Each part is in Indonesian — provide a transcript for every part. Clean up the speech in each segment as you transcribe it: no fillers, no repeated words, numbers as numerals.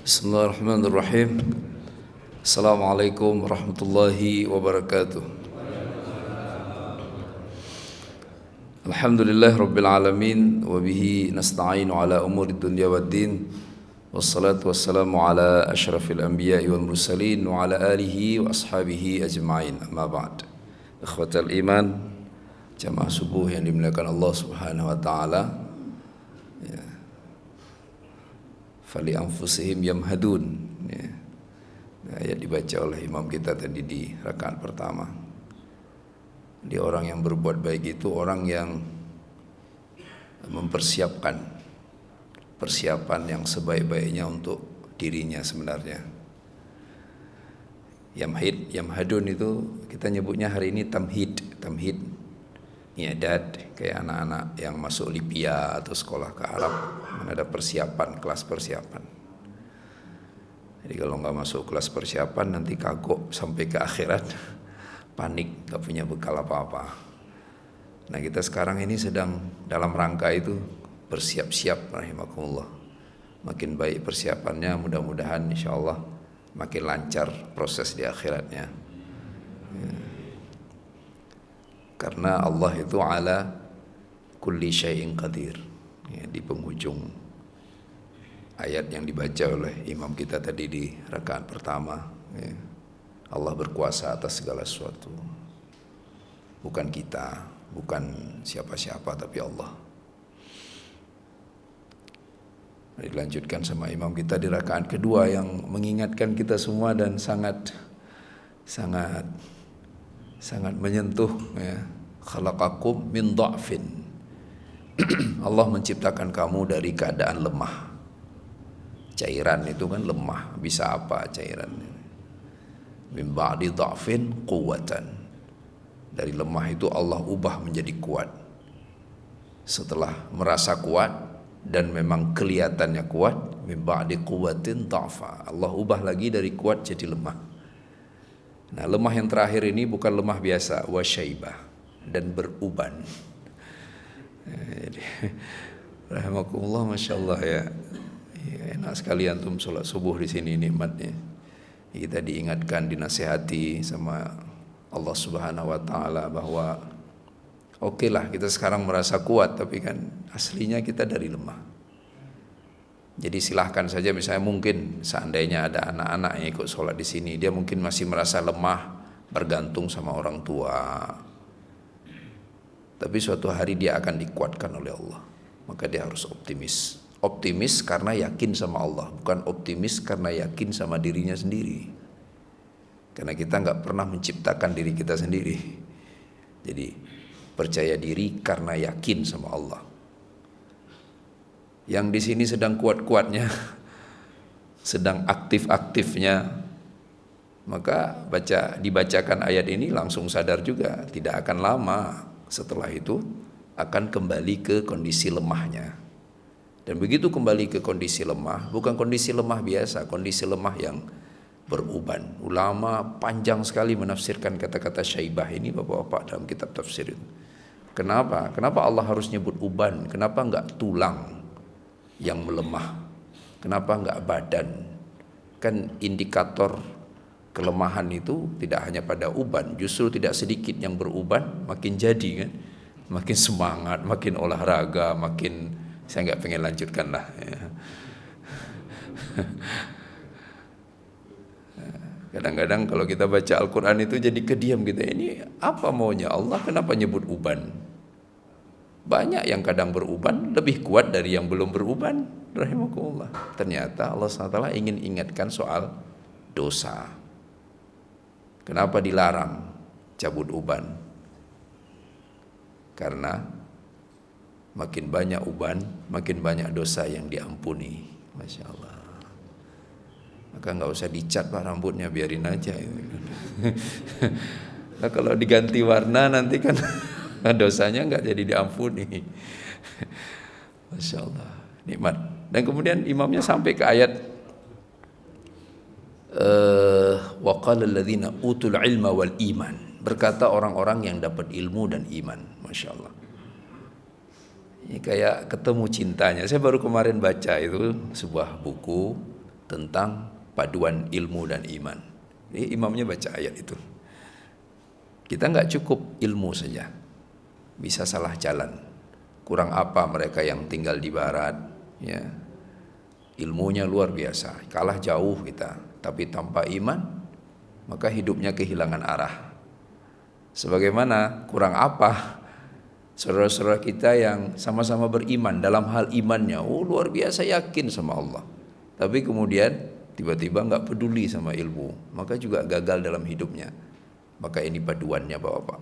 Bismillahirrahmanirrahim. Assalamualaikum warahmatullahi wabarakatuh. Alhamdulillah rabbil alamin wa bihi nasta'inu ala umuri dunya waddin. Wassalatu wassalamu ala asyrafil anbiya'i wal mursalin wa ala alihi wa ashabihi ajma'in. Amma ba'd. Ikhwatal iman, jamaah subuh yang dimuliakan Allah Subhanahu wa taala. Fali anfusihim yamhadun, ya. Ayat dibaca oleh imam kita tadi di rakaat pertama. Dia orang yang berbuat baik itu orang yang mempersiapkan persiapan yang sebaik-baiknya untuk dirinya sebenarnya. Yamhadun itu kita nyebutnya hari ini tamhid i'dad, kayak anak-anak yang masuk Lipia atau sekolah ke Arab, ada persiapan, kelas persiapan. Jadi kalau nggak masuk kelas persiapan nanti kagok sampai ke akhirat, panik, nggak punya bekal apa-apa. Nah kita sekarang ini sedang dalam rangka itu bersiap-siap, rahimakumullah. Makin baik persiapannya, mudah-mudahan insya Allah makin lancar proses di akhiratnya. Karena Allah itu ala kulli syai'in qadir. Ya, di penghujung ayat yang dibaca oleh imam kita tadi di rakaat pertama, ya, Allah berkuasa atas segala sesuatu. Bukan kita, bukan siapa-siapa, tapi Allah. Dilanjutkan sama imam kita di rakaat kedua yang mengingatkan kita semua dan sangat menyentuh, ya. Khalaqakum min dha'fin. Allah menciptakan kamu dari keadaan lemah. Cairan itu kan lemah, bisa apa cairan? Min ba'di dha'fin quwwatan. Dari lemah itu Allah ubah menjadi kuat. Setelah merasa kuat dan memang kelihatannya kuat, min ba'di quwwatin dha'fa. Allah ubah lagi dari kuat jadi lemah. Nah, lemah yang terakhir ini bukan lemah biasa, wasyaibah, dan beruban. Jadi, rahimakumullah, masya Allah, ya. Enak sekali antum sholat subuh di sini, nikmatnya. Kita diingatkan, dinasihati sama Allah Subhanahu wa taala bahwa oke lah kita sekarang merasa kuat, tapi kan aslinya kita dari lemah. Jadi silahkan saja, misalnya mungkin seandainya ada anak-anak yang ikut sholat di sini, dia mungkin masih merasa lemah, bergantung sama orang tua. Tapi suatu hari dia akan dikuatkan oleh Allah. Maka dia harus optimis. Optimis karena yakin sama Allah, bukan optimis karena yakin sama dirinya sendiri. Karena kita nggak pernah menciptakan diri kita sendiri. Jadi percaya diri karena yakin sama Allah. Yang di sini sedang kuat-kuatnya, sedang aktif-aktifnya, maka dibacakan ayat ini langsung sadar juga, tidak akan lama setelah itu akan kembali ke kondisi lemahnya. Dan begitu kembali ke kondisi lemah, bukan kondisi lemah biasa, kondisi lemah yang beruban. Ulama panjang sekali menafsirkan kata-kata syaibah ini, bapak-bapak, dalam kitab tafsir itu. Kenapa Allah harus nyebut uban? Kenapa enggak tulang yang melemah? Kenapa enggak badan? Kan indikator kelemahan itu tidak hanya pada uban, justru tidak sedikit yang beruban makin jadi, kan, makin semangat, makin olahraga, makin, saya nggak pengen lanjutkan lah, ya. Kadang-kadang kalau kita baca Al-Quran itu jadi kediam kita, ini apa maunya Allah, kenapa nyebut uban? Banyak yang kadang beruban lebih kuat dari yang belum beruban, rahimakumullah. Ternyata Allah SWT ingin ingatkan soal dosa. Kenapa dilarang cabut uban? Karena makin banyak uban, makin banyak dosa yang diampuni. Masya Allah. Maka nggak usah dicat pak rambutnya, biarin aja. Nah, kalau diganti warna nanti kan dosanya nggak jadi diampuni. Masya Allah, nikmat. Dan kemudian imamnya sampai ke ayat wa qala alladzina utul ilma wal iman, berkata orang-orang yang dapat ilmu dan iman. Masya Allah. Ini kayak ketemu cintanya. Saya baru kemarin baca itu sebuah buku tentang paduan ilmu dan iman. Ini imamnya baca ayat itu. Kita nggak cukup ilmu saja, bisa salah jalan. Kurang apa mereka yang tinggal di barat, ya, ilmunya luar biasa, kalah jauh kita, tapi tanpa iman maka hidupnya kehilangan arah. Sebagaimana kurang apa saudara-saudara kita yang sama-sama beriman dalam hal imannya, luar biasa yakin sama Allah, tapi kemudian tiba-tiba nggak peduli sama ilmu, maka juga gagal dalam hidupnya. Maka ini paduannya Bapak-bapak.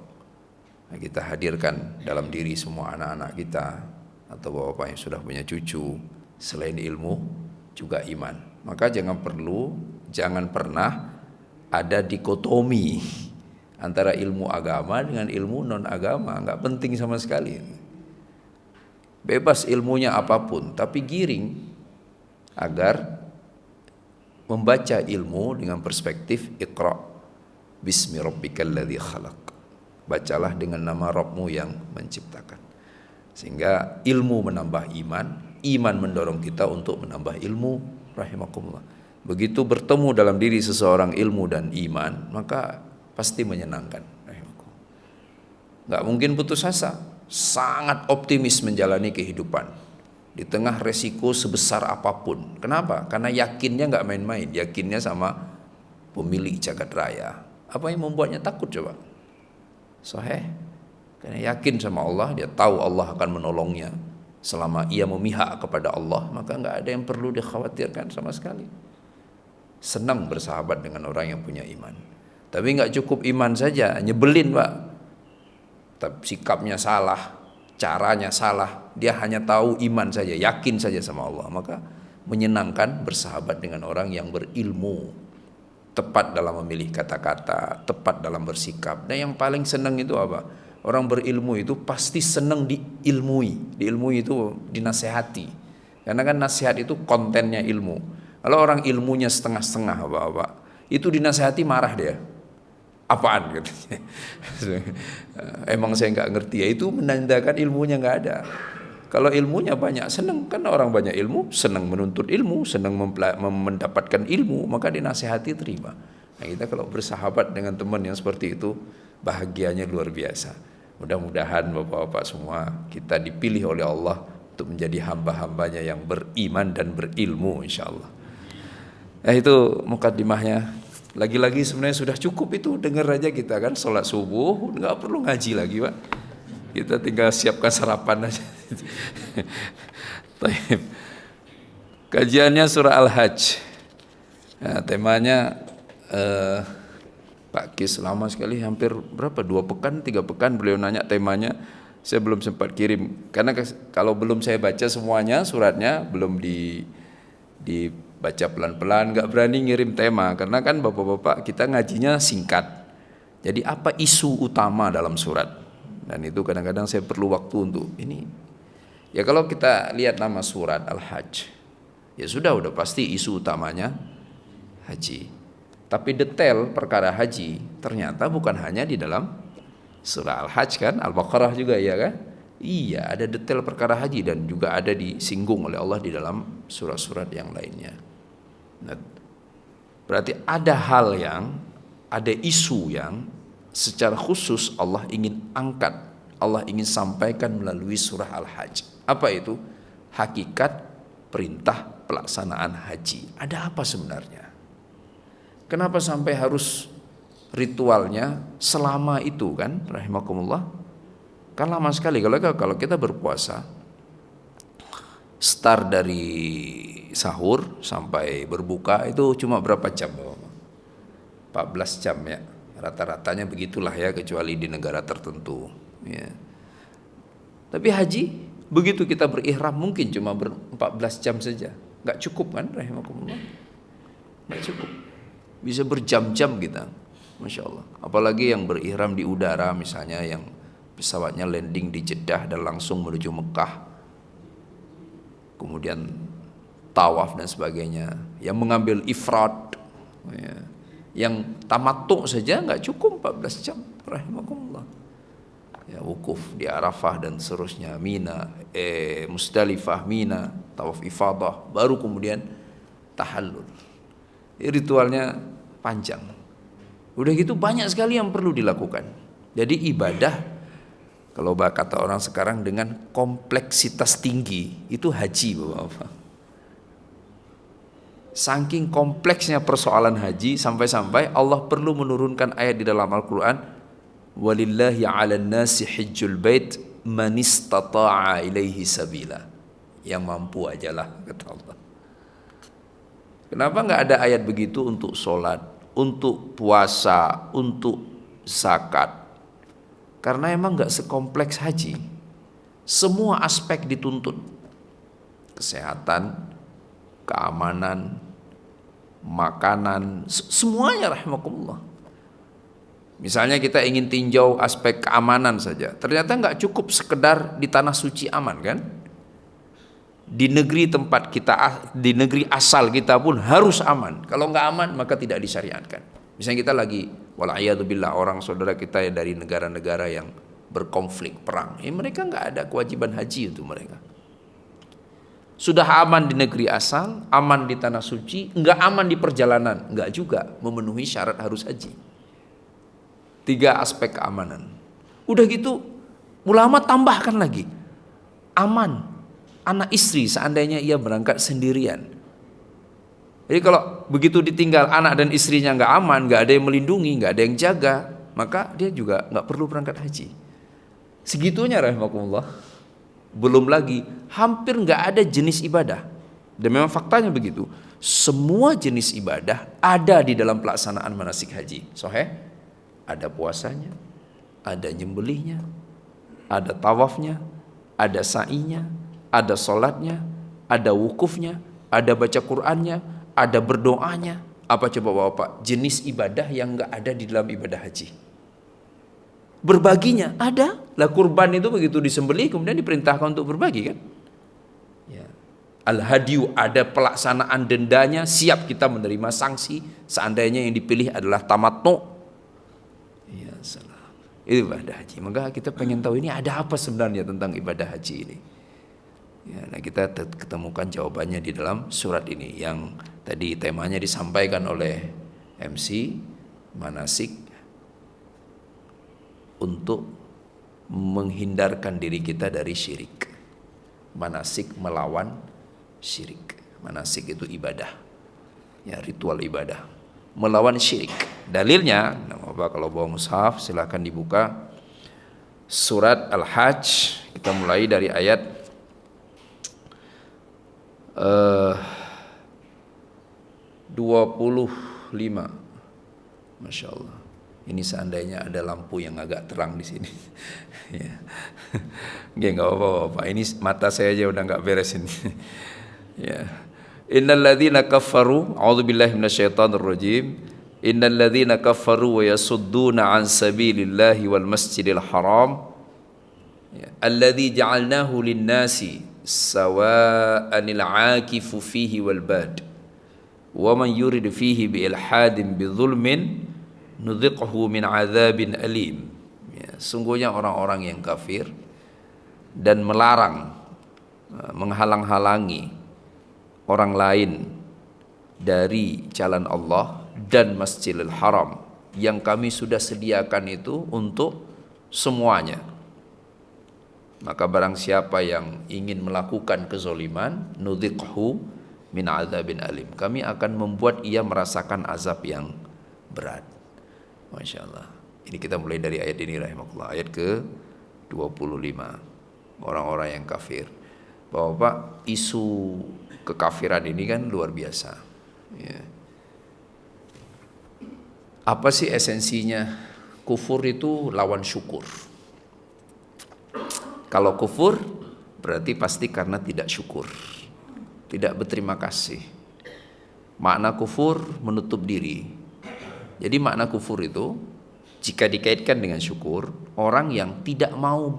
Nah, kita hadirkan dalam diri semua anak-anak kita atau Bapak-bapak yang sudah punya cucu, selain ilmu juga iman. Maka jangan pernah ada dikotomi antara ilmu agama dengan ilmu non agama, nggak penting sama sekali. Bebas ilmunya apapun, tapi giring agar membaca ilmu dengan perspektif Iqra bismi rabbikal ladzi khalaq. Bacalah dengan nama Rabbmu yang menciptakan. Sehingga ilmu menambah iman, iman mendorong kita untuk menambah ilmu, rahimakumullah. Begitu bertemu dalam diri seseorang ilmu dan iman, maka pasti menyenangkan, rahimakumullah. Enggak mungkin putus asa, sangat optimis menjalani kehidupan di tengah resiko sebesar apapun. Kenapa? Karena yakinnya enggak main-main, yakinnya sama pemilik jagat raya. Apa yang membuatnya takut coba? Sahih. Karena yakin sama Allah, dia tahu Allah akan menolongnya. Selama ia memihak kepada Allah, maka enggak ada yang perlu dikhawatirkan sama sekali. Senang bersahabat dengan orang yang punya iman. Tapi enggak cukup iman saja, nyebelin Pak. Tapi sikapnya salah, caranya salah. Dia hanya tahu iman saja, yakin saja sama Allah. Maka menyenangkan bersahabat dengan orang yang berilmu, tepat dalam memilih kata-kata, tepat dalam bersikap. Dan yang paling senang itu apa? Orang berilmu itu pasti senang diilmui. Diilmui itu dinasehati. Karena kan nasihat itu kontennya ilmu. Kalau orang ilmunya setengah-setengah Bapak, itu dinasehati marah dia. Apaan katanya? Emang saya nggak ngerti. Ya itu menandakan ilmunya nggak ada. Kalau ilmunya banyak, senang kan orang banyak ilmu, senang menuntut ilmu, senang mendapatkan ilmu, maka dinasehati terima. Nah, kita kalau bersahabat dengan teman yang seperti itu, bahagianya luar biasa. Mudah-mudahan Bapak-bapak semua kita dipilih oleh Allah untuk menjadi hamba-hambanya yang beriman dan berilmu insyaallah. Nah, itu mukaddimahnya. Lagi-lagi sebenarnya sudah cukup itu, dengar aja kita kan sholat subuh, nggak perlu ngaji lagi Pak. Kita tinggal siapkan sarapan aja. Kajiannya surah Al-Hajj. Nah, temanya Pak Kis lama sekali, hampir berapa? 2 pekan, 3 pekan beliau nanya temanya. Saya belum sempat kirim. Karena kalau belum saya baca semuanya suratnya, belum dibaca pelan-pelan, nggak berani ngirim tema. Karena kan bapak-bapak kita ngajinya singkat. Jadi apa isu utama dalam surat? Dan itu kadang-kadang saya perlu waktu untuk ini. Ya kalau kita lihat nama surat Al-Hajj, ya udah pasti isu utamanya haji. Tapi detail perkara haji ternyata bukan hanya di dalam surah Al-Hajj kan, Al-Baqarah juga ya kan? Iya, ada detail perkara haji dan juga ada disinggung oleh Allah di dalam surat-surat yang lainnya. Nah, berarti ada isu yang secara khusus Allah ingin angkat, Allah ingin sampaikan melalui surah Al-Hajj. Apa itu? Hakikat perintah pelaksanaan haji. Ada apa sebenarnya? Kenapa sampai harus ritualnya selama itu kan? Rahimakumullah. Kan lama sekali kalau kita berpuasa, start dari sahur sampai berbuka itu cuma berapa jam Bapak? 14 jam ya. Rata-ratanya begitulah ya, kecuali di negara tertentu ya. Tapi haji begitu kita berihram mungkin cuma 14 jam saja, nggak cukup kan, rahimakumullah, nggak cukup, bisa berjam-jam kita, masya Allah. Apalagi yang berihram di udara misalnya, yang pesawatnya landing di Jeddah dan langsung menuju Mekah, kemudian tawaf dan sebagainya, yang mengambil ifrad ya. Yang tamattu saja nggak cukup 14 jam, rahimakumullah. Ya, wukuf di Arafah dan seterusnya, Mina, Musdalifah, Mina, tawaf ifadah, baru kemudian tahallul. Ritualnya panjang. Udah gitu banyak sekali yang perlu dilakukan. Jadi ibadah, kalau kata orang sekarang, dengan kompleksitas tinggi, itu haji, Bapak-bapak. Saking kompleksnya persoalan haji, sampai-sampai Allah perlu menurunkan ayat di dalam Al-Quran, walillahi 'alan nasi hijjul bait man istata'a ilaihi sabila. Yang mampu ajalah, kata Allah. Kenapa nggak ada ayat begitu untuk sholat, untuk puasa, untuk zakat? Karena emang nggak sekompleks haji. Semua aspek dituntut. Kesehatan, keamanan, makanan, semuanya rahimakumullah. Misalnya kita ingin tinjau aspek keamanan saja, ternyata nggak cukup sekedar di tanah suci aman kan? Di negeri tempat kita, di negeri asal kita pun harus aman. Kalau nggak aman maka tidak disyariatkan. Misalnya kita lagi, wala'iyadzubillah, orang saudara kita dari negara-negara yang berkonflik perang, mereka nggak ada kewajiban haji untuk mereka. Sudah aman di negeri asal, aman di tanah suci, nggak aman di perjalanan, nggak juga memenuhi syarat harus haji. 3 aspek keamanan. Udah gitu, ulama tambahkan lagi, aman anak istri seandainya ia berangkat sendirian. Jadi kalau begitu ditinggal anak dan istrinya nggak aman, nggak ada yang melindungi, nggak ada yang jaga, maka dia juga nggak perlu berangkat haji. Segitunya rahimakumullah. Belum lagi hampir nggak ada jenis ibadah, dan memang faktanya begitu. Semua jenis ibadah ada di dalam pelaksanaan manasik haji. Sahih, ada puasanya, ada nyembelihnya, ada tawafnya, ada sa'inya, ada sholatnya, ada wukufnya, ada baca Qur'annya, ada berdoanya. Apa coba Bapak? Jenis ibadah yang nggak ada di dalam ibadah haji. Berbaginya ada. Lah kurban itu begitu disembelih kemudian diperintahkan untuk berbagi kan? Ya. Al-hadiyu, ada pelaksanaan dendanya, siap kita menerima sanksi seandainya yang dipilih adalah tamattu. Ya salah. Itu ibadah haji. Maka kita pengen tahu ini ada apa sebenarnya tentang ibadah haji ini. Ya, nah kita ketemukan jawabannya di dalam surat ini yang tadi temanya disampaikan oleh MC, manasik untuk menghindarkan diri kita dari syirik. Manasik melawan syirik. Manasik itu ibadah, ya, ritual ibadah, melawan syirik. Dalilnya, kalau bawa mushaf silakan dibuka surat Al-Hajj. Kita mulai dari ayat 25. Masya Allah. Ini seandainya ada lampu yang agak terang di sini. Ya. Nggak apa-apa. Ini mata saya aja udah nggak beres ini. Ya. Innal ladzina kafaru, a'udzubillahi minasyaitonir rajim. Innal ladzina kafaru wa yasudduna an sabilillahi wal masjidil haram. Ya. Alladzi ja'alnahu lin-nasi sawa'anil 'akifu fihi wal bad. Wa man yurid fihi bi ilhadin bi dzulmin nudhiqhu min adzabin alim. Ya, sungguhnya orang-orang yang kafir dan melarang, menghalang-halangi orang lain dari jalan Allah dan Masjidil Haram yang kami sudah sediakan itu untuk semuanya. Maka barang siapa yang ingin melakukan kezoliman, nudhiqhu min adzabin alim, kami akan membuat ia merasakan azab yang berat. Masya Allah. Ini kita mulai dari ayat ini rahimahullah, ayat ke 25. Orang-orang yang kafir. Bapak, isu kekafiran ini kan luar biasa. Ya. Apa sih esensinya? Kufur itu lawan syukur. Kalau kufur berarti pasti karena tidak syukur, tidak berterima kasih. Makna kufur menutup diri. Jadi makna kufur itu jika dikaitkan dengan syukur, orang yang tidak mau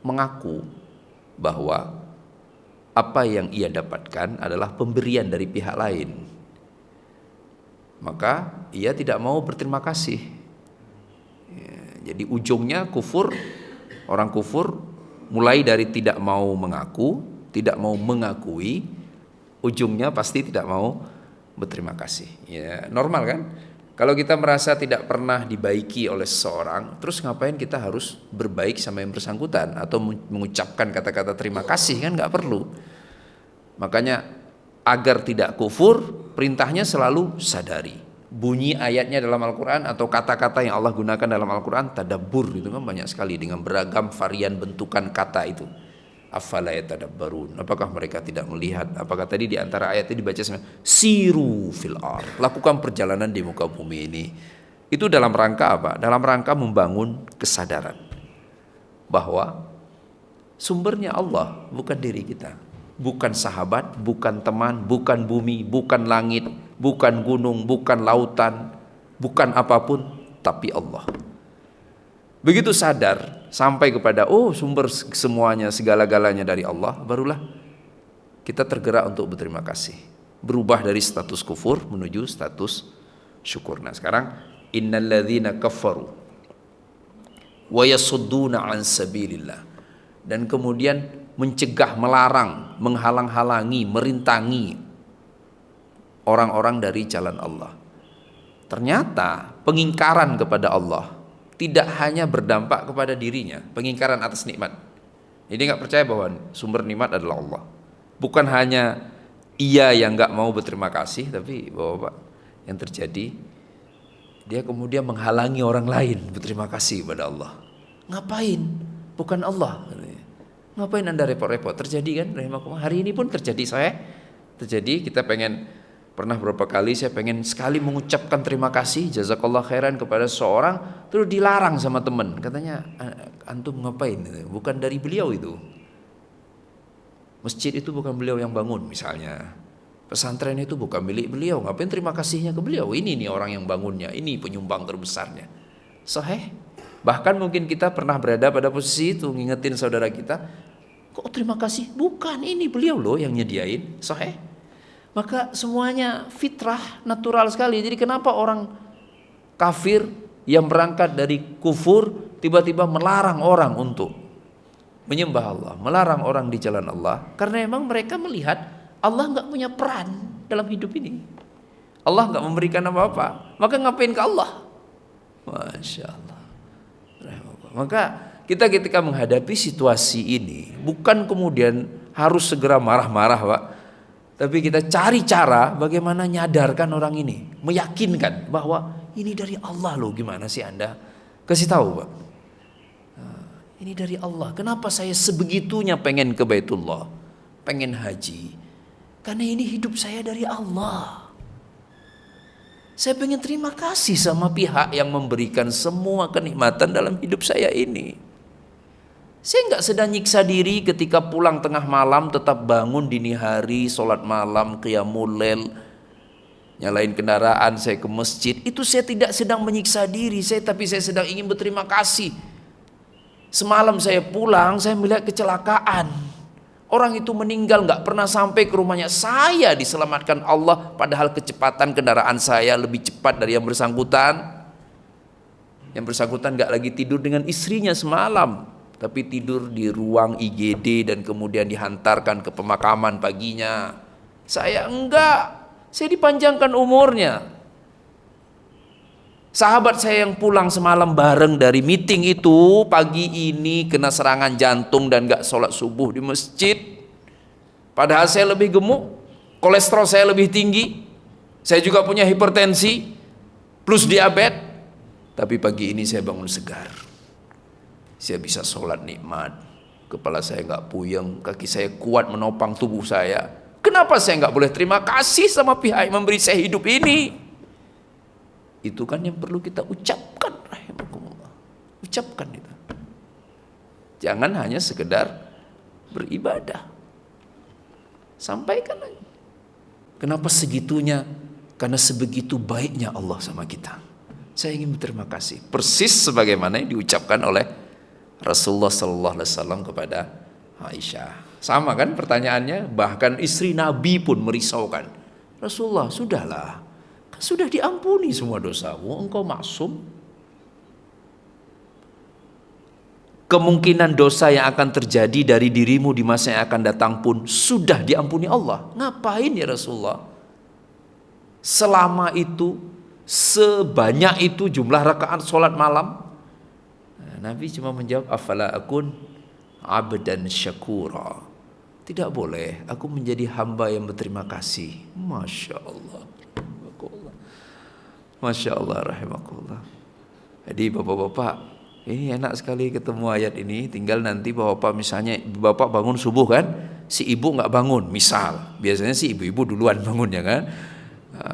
mengaku bahwa apa yang ia dapatkan adalah pemberian dari pihak lain, maka ia tidak mau berterima kasih. Ya, jadi ujungnya kufur, orang kufur mulai dari tidak mau mengaku, tidak mau mengakui ujungnya pasti tidak mau berterima kasih. Ya, normal kan? Kalau kita merasa tidak pernah dibaiki oleh seseorang, terus ngapain kita harus berbaik sama yang bersangkutan atau mengucapkan kata-kata terima kasih, kan nggak perlu. Makanya agar tidak kufur, perintahnya selalu sadari. Bunyi ayatnya dalam Al-Quran atau kata-kata yang Allah gunakan dalam Al-Quran, tadabbur, itu kan banyak sekali dengan beragam varian bentukan kata itu. Afala yatadabbarun, apakah mereka tidak melihat? Apakah tadi di antara ayat itu dibaca siru fil ard, lakukan perjalanan di muka bumi ini. Itu dalam rangka apa? Dalam rangka membangun kesadaran bahwa sumbernya Allah, bukan diri kita, bukan sahabat, bukan teman, bukan bumi, bukan langit, bukan gunung, bukan lautan, bukan apapun, tapi Allah. Begitu sadar sampai kepada sumber semuanya, segala-galanya dari Allah, barulah kita tergerak untuk berterima kasih, berubah dari status kufur menuju status syukur. Nah sekarang innalladzina kafaru wa yasudduna an sabilillah, dan kemudian mencegah, melarang, menghalang-halangi, merintangi orang-orang dari jalan Allah. Ternyata pengingkaran kepada Allah tidak hanya berdampak kepada dirinya, pengingkaran atas nikmat. Jadi nggak percaya bahwa sumber nikmat adalah Allah. Bukan hanya ia yang nggak mau berterima kasih, tapi bahwa yang terjadi dia kemudian menghalangi orang lain berterima kasih kepada Allah. Ngapain? Bukan Allah. Ngapain Anda repot-repot? Terjadi kan? Hari ini pun terjadi kita pernah beberapa kali saya pengen sekali mengucapkan terima kasih jazakallah khairan kepada seseorang, terus dilarang sama teman, katanya antum ngapain, bukan dari beliau itu, masjid itu bukan beliau yang bangun misalnya, pesantren itu bukan milik beliau, ngapain terima kasihnya ke beliau, ini nih orang yang bangunnya, ini penyumbang terbesarnya. Sahih. Bahkan mungkin kita pernah berada pada posisi itu, ngingetin saudara kita, kok terima kasih, bukan, ini beliau loh yang nyediain. Sahih. Maka semuanya fitrah, natural sekali. Jadi kenapa orang kafir yang berangkat dari kufur tiba-tiba melarang orang untuk menyembah Allah, melarang orang di jalan Allah? Karena memang mereka melihat Allah nggak punya peran dalam hidup ini. Allah nggak memberikan apa-apa, maka ngapain ke Allah? Masya Allah. Maka kita ketika menghadapi situasi ini, bukan kemudian harus segera marah-marah, Pak. Tapi kita cari cara bagaimana nyadarkan orang ini, meyakinkan bahwa ini dari Allah loh. Gimana sih Anda? Kasih tahu, Pak. Ini dari Allah. Kenapa saya sebegitunya pengen ke Baitullah, pengen haji? Karena ini hidup saya dari Allah. Saya pengen terima kasih sama pihak yang memberikan semua kenikmatan dalam hidup saya ini. Saya nggak sedang nyiksa diri ketika pulang tengah malam tetap bangun dini hari, sholat malam, qiyamul lail, nyalain kendaraan, saya ke masjid. Itu saya tidak sedang menyiksa diri tapi saya sedang ingin berterima kasih. Semalam saya pulang, saya melihat kecelakaan. Orang itu meninggal, nggak pernah sampai ke rumahnya. Saya diselamatkan Allah, padahal kecepatan kendaraan saya lebih cepat dari yang bersangkutan. Yang bersangkutan nggak lagi tidur dengan istrinya semalam, tapi tidur di ruang IGD dan kemudian dihantarkan ke pemakaman paginya. Saya enggak, saya dipanjangkan umurnya. Sahabat saya yang pulang semalam bareng dari meeting itu, pagi ini kena serangan jantung dan enggak sholat subuh di masjid. Padahal saya lebih gemuk, kolesterol saya lebih tinggi, saya juga punya hipertensi plus diabetes, tapi pagi ini saya bangun segar. Saya bisa sholat nikmat, kepala saya nggak puyeng, kaki saya kuat menopang tubuh saya. Kenapa saya nggak boleh terima kasih sama pihak yang memberi saya hidup ini? Itu kan yang perlu kita ucapkan, rahimakumullah. Ucapkan itu. Jangan hanya sekedar beribadah. Sampaikan aja. Kenapa segitunya? Karena sebegitu baiknya Allah sama kita. Saya ingin berterima kasih. Persis sebagaimana yang diucapkan oleh Rasulullah Sallallahu Alaihi Wasallam kepada Aisyah. Sama kan pertanyaannya, bahkan istri Nabi pun merisaukan. Rasulullah, sudahlah, kan sudah diampuni semua dosamu, engkau maksum. kemungkinan dosa yang akan terjadi dari dirimu di masa yang akan datang pun sudah diampuni Allah. Ngapain ya Rasulullah? Selama itu, sebanyak itu jumlah rakaat sholat malam. Nabi cuma menjawab, afala akun abdan syakura. Tidak boleh aku menjadi hamba yang berterima kasih. Masya Allah. Masya Allah rahimakumullah. Jadi bapak-bapak, ini enak sekali ketemu ayat ini. Tinggal nanti bapak misalnya bapak bangun subuh kan, si ibu nggak bangun. Misal, biasanya si ibu-ibu duluan bangun ya kan.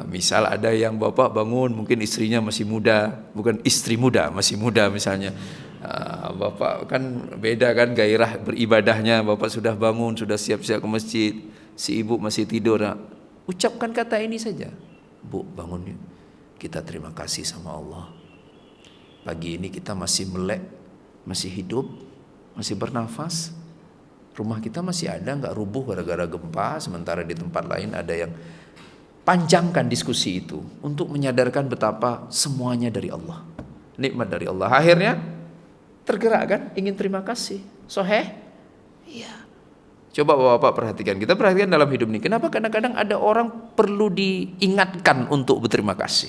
Misal ada yang bapak bangun, mungkin istrinya masih muda, bukan istri muda, masih muda misalnya. Bapak kan beda kan gairah beribadahnya. Bapak sudah bangun, sudah siap-siap ke masjid, si ibu masih tidur. Ucapkan kata ini saja, Bu bangun yuk, kita terima kasih sama Allah. Pagi ini kita masih melek, masih hidup, masih bernafas. Rumah kita masih ada, nggak rubuh gara-gara gempa. Sementara di tempat lain ada yang. Panjangkan diskusi itu untuk menyadarkan betapa semuanya dari Allah, nikmat dari Allah. Akhirnya tergerak kan, ingin terima kasih. Soheh? Iya. Coba bapak perhatikan, kita perhatikan dalam hidup ini. Kenapa kadang-kadang ada orang perlu diingatkan untuk berterima kasih,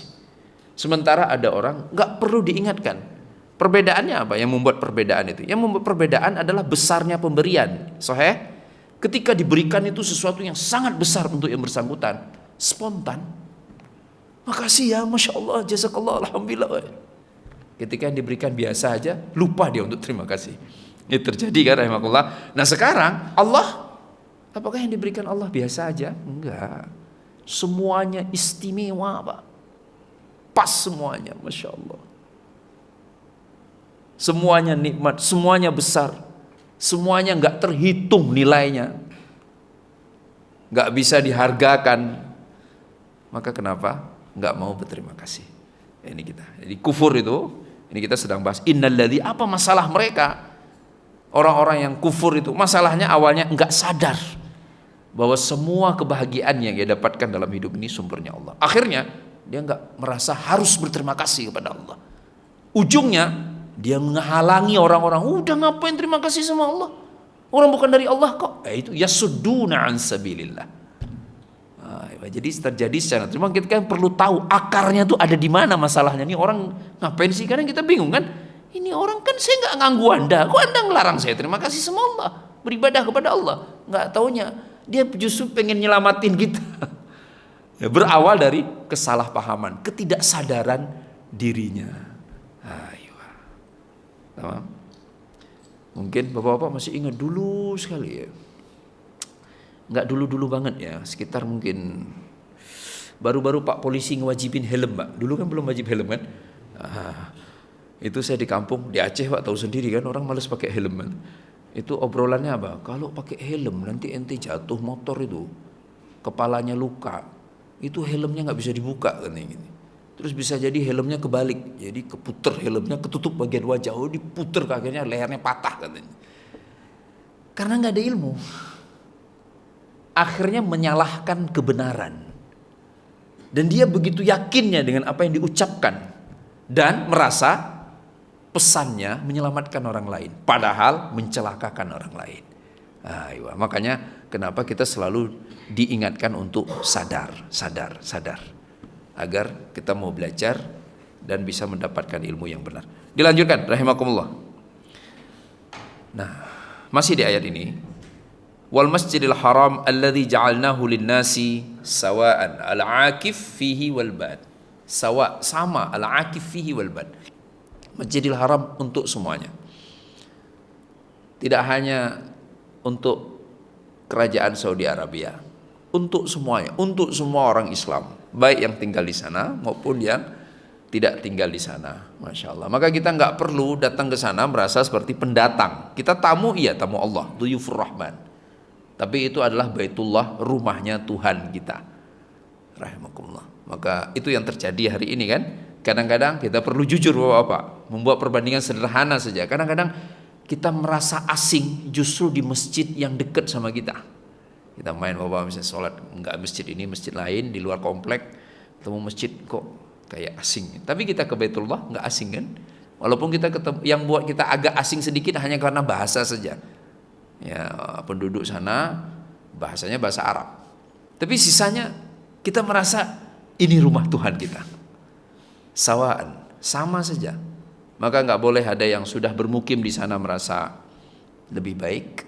sementara ada orang nggak perlu diingatkan. Perbedaannya apa yang membuat perbedaan itu? Yang membuat perbedaan adalah besarnya pemberian. Soheh? Ketika diberikan itu sesuatu yang sangat besar untuk yang bersangkutan, spontan, makasih ya, masya Allah, jazakallah, alhamdulillah. Ketika yang diberikan biasa aja, lupa dia untuk terima kasih. Ini terjadi kan rahimakumullah. Nah sekarang Allah, apakah yang diberikan Allah biasa aja? Enggak, semuanya istimewa Pak, pas semuanya, masya Allah. Semuanya nikmat, semuanya besar, semuanya nggak terhitung nilainya, nggak bisa dihargakan. Maka kenapa nggak mau berterima kasih? Ini kita. Jadi kufur itu, ini kita sedang bahas. Innalladzi, apa masalah mereka? Orang-orang yang kufur itu masalahnya awalnya nggak sadar bahwa semua kebahagiaan yang dia dapatkan dalam hidup ini sumbernya Allah. Akhirnya dia nggak merasa harus berterima kasih kepada Allah. Ujungnya dia menghalangi orang-orang. Udah ngapain terima kasih sama Allah? Orang bukan dari Allah kok. Itu yasudduna an sabilillah. Jadi terjadi secara terima. Kita kan perlu tahu akarnya tuh ada di mana masalahnya. Ini orang ngapain sih? Kadang kita bingung kan. Ini orang kan saya nggak ganggu anda. Kok anda ngelarang saya terima kasih sama Allah, beribadah kepada Allah? Nggak taunya dia justru pengen nyelamatin kita. Ya, berawal dari kesalahpahaman, ketidaksadaran dirinya. Tamam. Mungkin bapak-bapak masih ingat dulu sekali ya. Nggak dulu-dulu banget ya, sekitar mungkin baru-baru Pak Polisi ngewajibin helm Pak. Dulu kan belum wajib helm kan. Itu saya di kampung di Aceh Pak, tahu sendiri kan orang malas pakai helm kan. Itu obrolannya apa? Kalau pakai helm nanti ente jatuh motor itu kepalanya luka, itu helmnya nggak bisa dibuka kan ini. Terus bisa jadi helmnya kebalik, jadi keputer helmnya, ketutup bagian wajah, diputer akhirnya lehernya patah katanya. Karena nggak ada ilmu. Akhirnya menyalahkan kebenaran. Dan dia begitu yakinnya dengan apa yang diucapkan. Dan merasa pesannya menyelamatkan orang lain. Padahal mencelakakan orang lain. Makanya kenapa kita selalu diingatkan untuk sadar. Agar kita mau belajar dan bisa mendapatkan ilmu yang benar. Dilanjutkan, rahimakumullah. Nah, masih di ayat ini. Wal masjidil haram alladzi ja'alnahu lin-nasi sawa'an al-'akif fihi wal bad. Sama al-'akif fihi wal bad. Masjidil haram untuk semuanya. Tidak hanya untuk kerajaan Saudi Arabia, untuk semuanya, untuk semua orang Islam, baik yang tinggal di sana maupun yang tidak tinggal di sana. Masya Allah. Maka kita nggak perlu datang ke sana merasa seperti pendatang. Kita tamu, iya tamu Allah, duyufur rahman. Tapi itu adalah Baitullah, rumahnya Tuhan kita. Rahimakumullah. Maka itu yang terjadi hari ini kan. Kadang-kadang kita perlu jujur Bapak-bapak, membuat perbandingan sederhana saja. Kadang-kadang kita merasa asing justru di masjid yang dekat sama kita. Kita main Bapak misalnya sholat, enggak masjid ini, masjid lain di luar komplek, ketemu masjid kok kayak asing. Tapi kita ke Baitullah enggak asing kan? Walaupun kita ketemu, yang buat kita agak asing sedikit hanya karena bahasa saja. Ya, penduduk sana bahasanya bahasa Arab. Tapi sisanya kita merasa ini rumah Tuhan kita. Sawaan, sama saja. Maka nggak boleh ada yang sudah bermukim di sana merasa lebih baik.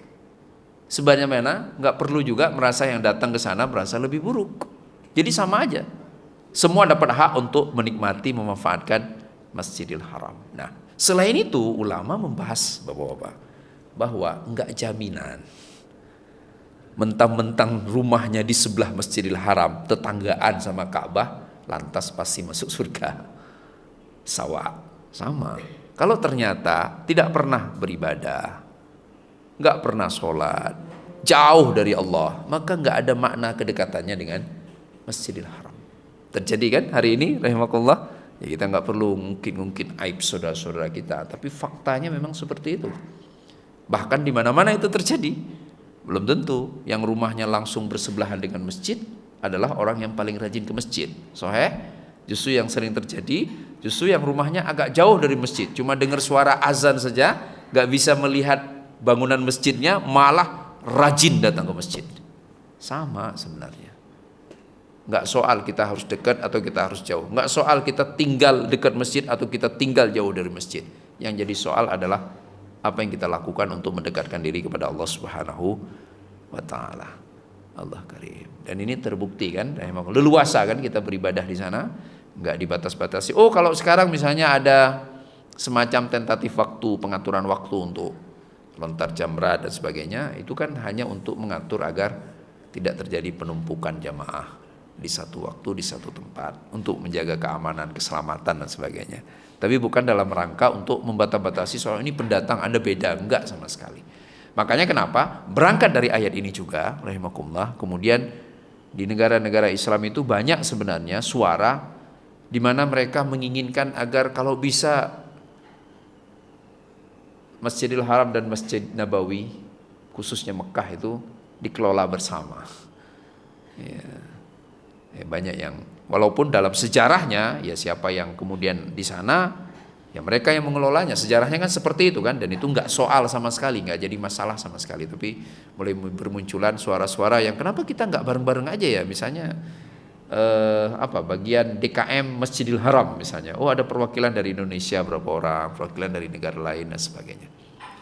Sebagaimana nggak perlu juga merasa yang datang ke sana merasa lebih buruk. Jadi sama aja. Semua dapat hak untuk menikmati, memanfaatkan Masjidil Haram. Nah, selain itu ulama membahas bapak-bapak bahwa enggak jaminan mentang-mentang rumahnya di sebelah Masjidil Haram, tetanggaan sama Ka'bah, lantas pasti masuk surga. Sawa, sama. Kalau ternyata tidak pernah beribadah, enggak pernah sholat, jauh dari Allah, maka enggak ada makna kedekatannya dengan Masjidil Haram. Terjadi kan hari ini, rahimakumullah. Ya, kita nggak perlu ngungkit-ngungkit aib saudara-saudara kita, tapi faktanya memang seperti itu. Bahkan di mana-mana itu terjadi. Belum tentu yang rumahnya langsung bersebelahan dengan masjid adalah orang yang paling rajin ke masjid. Sahih? Justru yang sering terjadi, justru yang rumahnya agak jauh dari masjid, cuma dengar suara azan saja, nggak bisa melihat bangunan masjidnya, malah rajin datang ke masjid. Sama sebenarnya. Nggak soal kita harus dekat atau kita harus jauh. Nggak soal kita tinggal dekat masjid atau kita tinggal jauh dari masjid. Yang jadi soal adalah apa yang kita lakukan untuk mendekatkan diri kepada Allah Subhanahu wa Ta'ala. Allah Karim. Dan ini terbukti kan, leluasa kan kita beribadah di sana, nggak dibatas-batasi. Oh, kalau sekarang misalnya ada semacam tentatif waktu, pengaturan waktu untuk lontar jamrat dan sebagainya, itu kan hanya untuk mengatur agar tidak terjadi penumpukan jamaah di satu waktu, di satu tempat, untuk menjaga keamanan, keselamatan dan sebagainya. Tapi bukan dalam rangka untuk membatasi soal ini pendatang Anda beda, enggak sama sekali. Makanya kenapa berangkat dari ayat ini juga, rahimakumullah, kemudian di negara-negara Islam itu banyak sebenarnya suara di mana mereka menginginkan agar kalau bisa Masjidil Haram dan Masjid Nabawi, khususnya Mekah itu dikelola bersama. Banyak yang walaupun dalam sejarahnya ya siapa yang kemudian di sana ya mereka yang mengelolanya, sejarahnya kan seperti itu kan, dan itu nggak soal sama sekali, nggak jadi masalah sama sekali. Tapi mulai bermunculan suara-suara yang kenapa kita nggak bareng-bareng aja ya, misalnya bagian DKM Masjidil Haram misalnya, oh ada perwakilan dari Indonesia berapa orang, perwakilan dari negara lain dan sebagainya.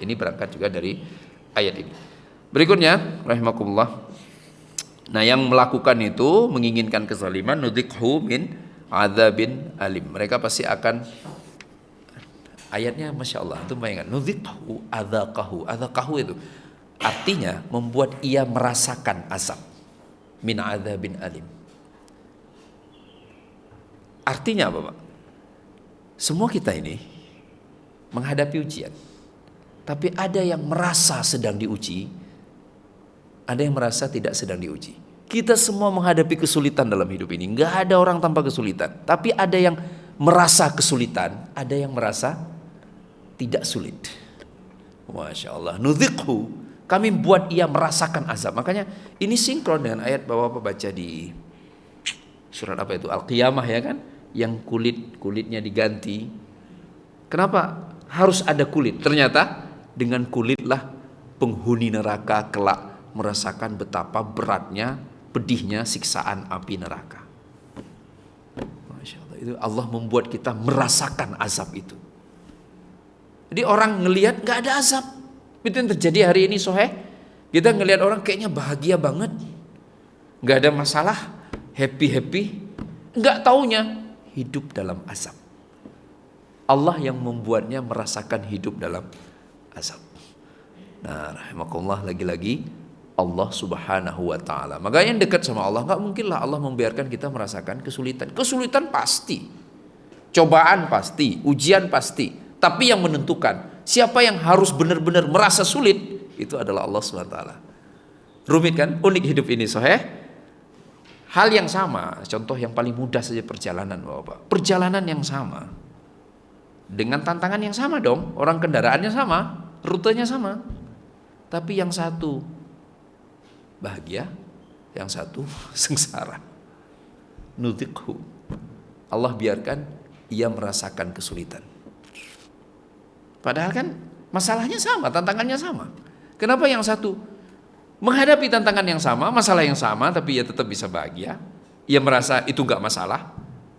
Ini berangkat juga dari ayat ini. Berikutnya rahimakumullah, nah yang melakukan itu menginginkan kezaliman, nudzikhu min adzabin alim. Mereka pasti akan, ayatnya masya Allah itu bayangkan, nudzikhu adzaqahu itu artinya membuat ia merasakan azab, min adzabin alim. Artinya apa Pak? Semua kita ini menghadapi ujian, tapi ada yang merasa sedang diuji, ada yang merasa tidak sedang diuji. Kita semua menghadapi kesulitan dalam hidup ini. Nggak ada orang tanpa kesulitan. Tapi ada yang merasa kesulitan, ada yang merasa tidak sulit. Masya Allah. Nudzikhu, kami buat ia merasakan azab. Makanya ini sinkron dengan ayat Bapak baca di surat apa itu? Al-Qiyamah ya kan? Yang kulitnya diganti. Kenapa harus ada kulit? Ternyata dengan kulitlah penghuni neraka kelak merasakan betapa beratnya, pedihnya siksaan api neraka. Masya Allah, itu Allah membuat kita merasakan azab itu. Jadi orang ngelihat nggak ada azab. Itu yang terjadi hari ini Soheh. Kita ngelihat orang kayaknya bahagia banget, nggak ada masalah, happy, nggak taunya hidup dalam azab. Allah yang membuatnya merasakan hidup dalam azab. Nah, rahimakumullah, lagi-lagi Allah Subhanahu wa Ta'ala. Maka yang dekat sama Allah, nggak mungkinlah Allah membiarkan kita merasakan kesulitan. Kesulitan pasti, cobaan pasti, ujian pasti. Tapi yang menentukan siapa yang harus benar-benar merasa sulit itu adalah Allah Subhanahu wa Ta'ala. Rumit kan? Unik hidup ini Soheh. Hal yang sama, contoh yang paling mudah saja perjalanan Bapak. Perjalanan yang sama, dengan tantangan yang sama dong. Orang kendaraannya sama, rutenya sama. Tapi yang satu bahagia, yang satu sengsara. Nudzikhu, Allah biarkan ia merasakan kesulitan. Padahal kan masalahnya sama, tantangannya sama. Kenapa yang satu menghadapi tantangan yang sama, masalah yang sama, tapi ia tetap bisa bahagia? Ia merasa itu nggak masalah,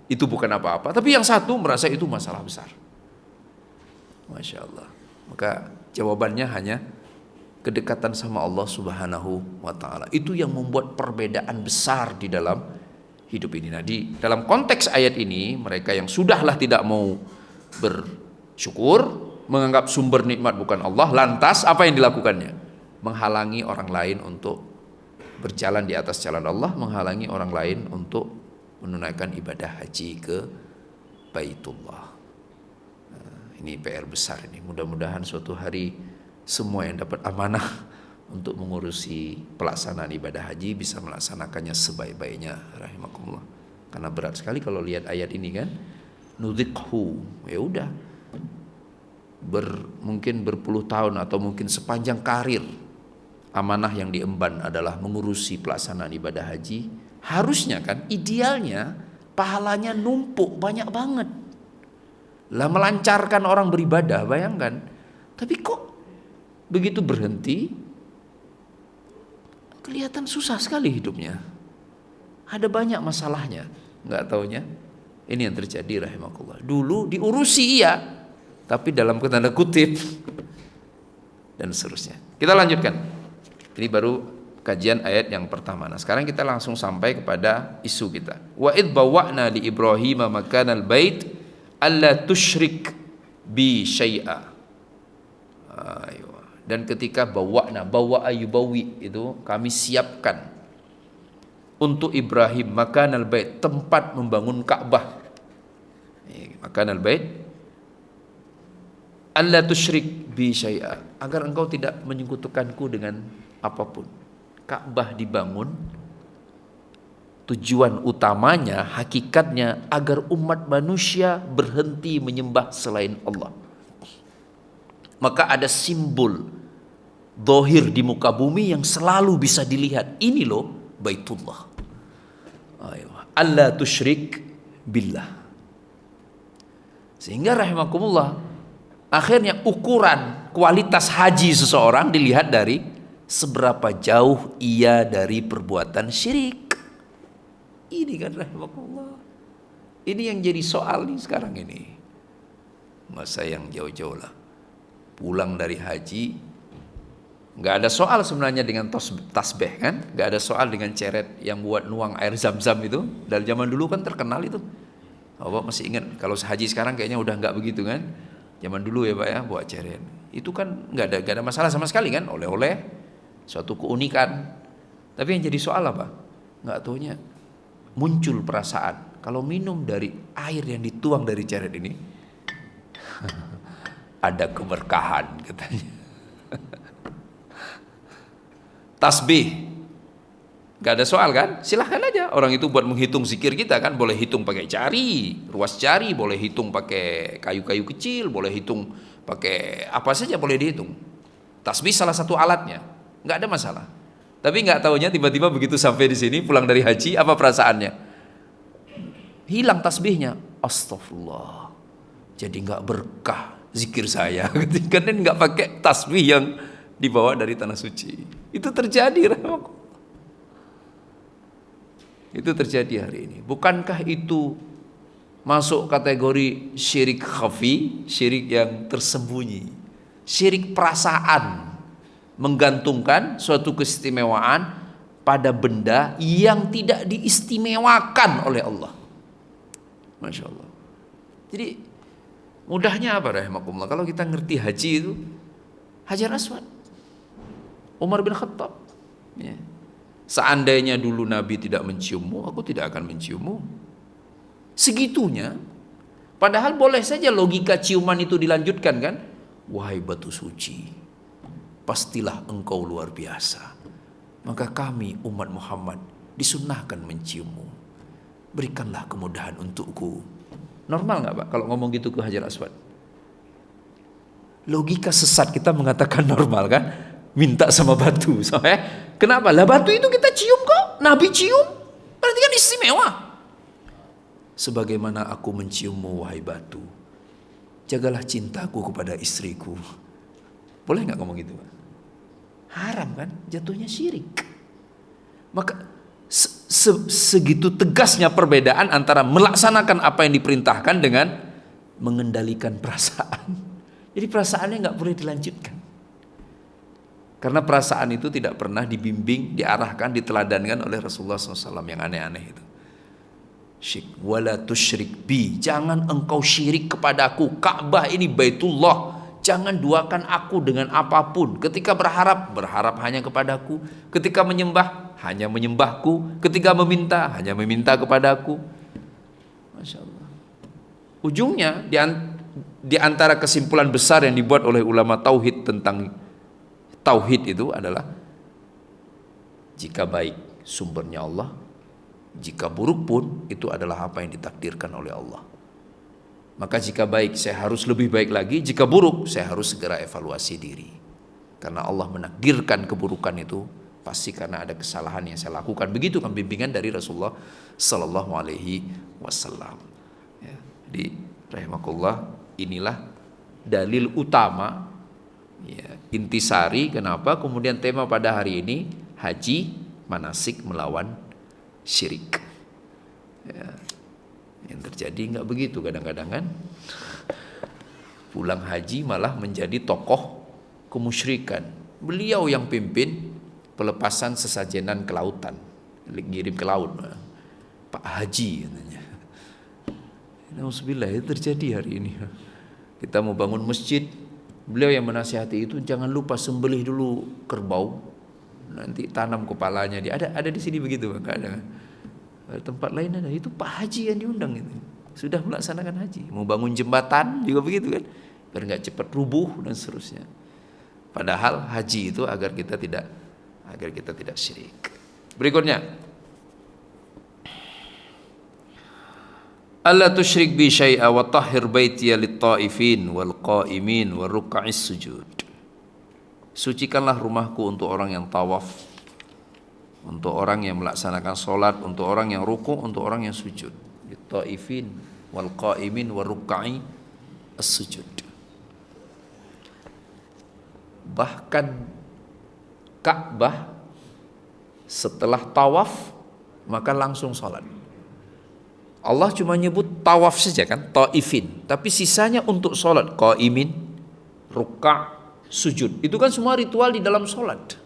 itu bukan apa-apa. Tapi yang satu merasa itu masalah besar. Masya Allah. Maka jawabannya hanya kedekatan sama Allah Subhanahu wa Ta'ala. Itu yang membuat perbedaan besar di dalam hidup ini. Nah, di dalam konteks ayat ini, mereka yang sudahlah tidak mau bersyukur, menganggap sumber nikmat bukan Allah, lantas apa yang dilakukannya? Menghalangi orang lain untuk berjalan di atas jalan Allah, menghalangi orang lain untuk menunaikan ibadah haji ke Baitullah. Ini PR besar ini. Mudah-mudahan suatu hari semua yang dapat amanah untuk mengurusi pelaksanaan ibadah haji bisa melaksanakannya sebaik-baiknya, rahimakumullah. Karena berat sekali kalau lihat ayat ini kan. Nudzikhu, ya udah. Mungkin berpuluh tahun atau mungkin sepanjang karir amanah yang diemban adalah mengurusi pelaksanaan ibadah haji. Harusnya kan idealnya pahalanya numpuk banyak banget. Lah melancarkan orang beribadah, bayangkan. Tapi kok begitu berhenti, kelihatan susah sekali hidupnya. Ada banyak masalahnya. Nggak taunya ini yang terjadi, rahimakumullah. Dulu diurusi iya, tapi dalam tanda kutip dan seterusnya. Kita lanjutkan. Ini baru kajian ayat yang pertama. Nah, sekarang kita langsung sampai kepada isu kita. Wa id bawwa'na li Ibrahim makanal bait alla tusyrik bi syai'a. Dan ketika bawa'a yubawi itu kami siapkan untuk Ibrahim makanal bait, tempat membangun Ka'bah. Makanal bait alla tusyrik bi syai'a, agar engkau tidak menyekutukanku dengan apapun. Ka'bah dibangun tujuan utamanya, hakikatnya agar umat manusia berhenti menyembah selain Allah. Maka ada simbol zahir di muka bumi yang selalu bisa dilihat. Ini loh Baitullah. Allah tusyrik billah. Sehingga rahimakumullah, akhirnya ukuran kualitas haji seseorang dilihat dari seberapa jauh ia dari perbuatan syirik. Ini kan rahimakumullah. Ini yang jadi soal nih sekarang ini. Masa yang jauh-jauh lah. Pulang dari haji, nggak ada soal sebenarnya dengan tasbih kan? Nggak ada soal dengan ceret yang buat nuang air zam-zam itu. Dari zaman dulu kan terkenal itu. Bapak masih ingat? Kalau haji sekarang kayaknya udah nggak begitu kan? Zaman dulu ya Pak ya, buat ceret. Itu kan nggak ada masalah sama sekali kan? Oleh-oleh, suatu keunikan. Tapi yang jadi soal apa? Nggak taunya muncul perasaan kalau minum dari air yang dituang dari ceret ini ada keberkahan katanya. Tasbih nggak ada soal kan? Silahkan aja orang itu buat menghitung zikir kita kan, boleh hitung pakai jari, ruas jari, boleh hitung pakai kayu-kayu kecil, boleh hitung pakai apa saja boleh dihitung. Tasbih salah satu alatnya, nggak ada masalah. Tapi nggak taunya tiba-tiba begitu sampai di sini pulang dari haji, apa perasaannya? Hilang tasbihnya. Astagfirullah. Jadi nggak berkah zikir saya. Karena nggak pakai tasbih yang dibawa dari tanah suci. Itu terjadi, itu terjadi hari ini. Bukankah itu masuk kategori syirik khafi, syirik yang tersembunyi, syirik perasaan, menggantungkan suatu keistimewaan pada benda yang tidak diistimewakan oleh Allah. Masya Allah. Jadi mudahnya apa rahimakumullah, kalau kita ngerti haji itu Hajar Aswad, Umar bin Khattab ya. Seandainya dulu Nabi tidak menciummu, aku tidak akan menciummu. Segitunya. Padahal boleh saja logika ciuman itu dilanjutkan kan. Wahai batu suci, pastilah engkau luar biasa. Maka kami umat Muhammad disunnahkan menciummu. Berikanlah kemudahan untukku. Normal gak Pak kalau ngomong gitu ke Hajar Aswad? Logika sesat kita mengatakan normal kan? Minta sama batu. Kenapa? Lah batu itu kita cium kok. Nabi cium. Berarti kan istimewa. Sebagaimana aku menciummu wahai batu, jagalah cintaku kepada istriku. Boleh nggak ngomong gitu? Haram kan? Jatuhnya syirik. Maka segitu tegasnya perbedaan antara melaksanakan apa yang diperintahkan dengan mengendalikan perasaan. Jadi perasaannya nggak boleh dilanjutkan. Karena perasaan itu tidak pernah dibimbing, diarahkan, diteladankan oleh Rasulullah SAW yang aneh-aneh itu. Syirk, wala tusyrik bi, jangan engkau syirik kepadaku. Ka'bah ini Baitullah, jangan duakan aku dengan apapun. Ketika berharap hanya kepadaku. Ketika menyembah, hanya menyembahku. Ketika meminta, hanya meminta kepadaku. Masya Allah. Ujungnya di antara kesimpulan besar yang dibuat oleh ulama tauhid tentang tauhid itu adalah, jika baik sumbernya Allah, jika buruk pun itu adalah apa yang ditakdirkan oleh Allah. Maka jika baik saya harus lebih baik lagi, jika buruk saya harus segera evaluasi diri. Karena Allah menakdirkan keburukan itu pasti karena ada kesalahan yang saya lakukan. Begitu kan bimbingan dari Rasulullah sallallahu alaihi wasallam. Ya, jadi rahimakumullah, inilah dalil utama, ya, intisari kenapa kemudian tema pada hari ini haji manasik melawan syirik. Ya, yang terjadi nggak begitu kadang-kadang kan, pulang haji malah menjadi tokoh kemusyrikan. Beliau yang pimpin pelepasan sesajenan ke lautan, ngirim ke laut, Pak Haji katanya. Nauzubillah, itu terjadi hari ini. Kita mau bangun masjid, beliau yang menasihati itu, jangan lupa sembelih dulu kerbau, nanti tanam kepalanya. Dia ada di sini begitu, Bang. Ada tempat lain ada. Itu Pak Haji yang diundang itu. Sudah melaksanakan haji. Mau bangun jembatan juga begitu kan, biar nggak cepat rubuh dan seterusnya. Padahal haji itu agar kita tidak syirik. Berikutnya, alla tusyrik bi syai'a wa tahhir baitiya lit-ta'ifin wal qa'imin wa ruk'is sujud. Sucikanlah rumahku untuk orang yang tawaf, untuk orang yang melaksanakan salat, untuk orang yang ruku', untuk orang yang sujud. Lit-ta'ifin wal qa'imin wa ruk'i as-sujud. Bahkan Ka'bah setelah tawaf maka langsung salat. Allah cuma nyebut tawaf saja kan, ta'ifin, tapi sisanya untuk sholat, qa'imin, ruk'a, sujud. Itu kan semua ritual di dalam sholat.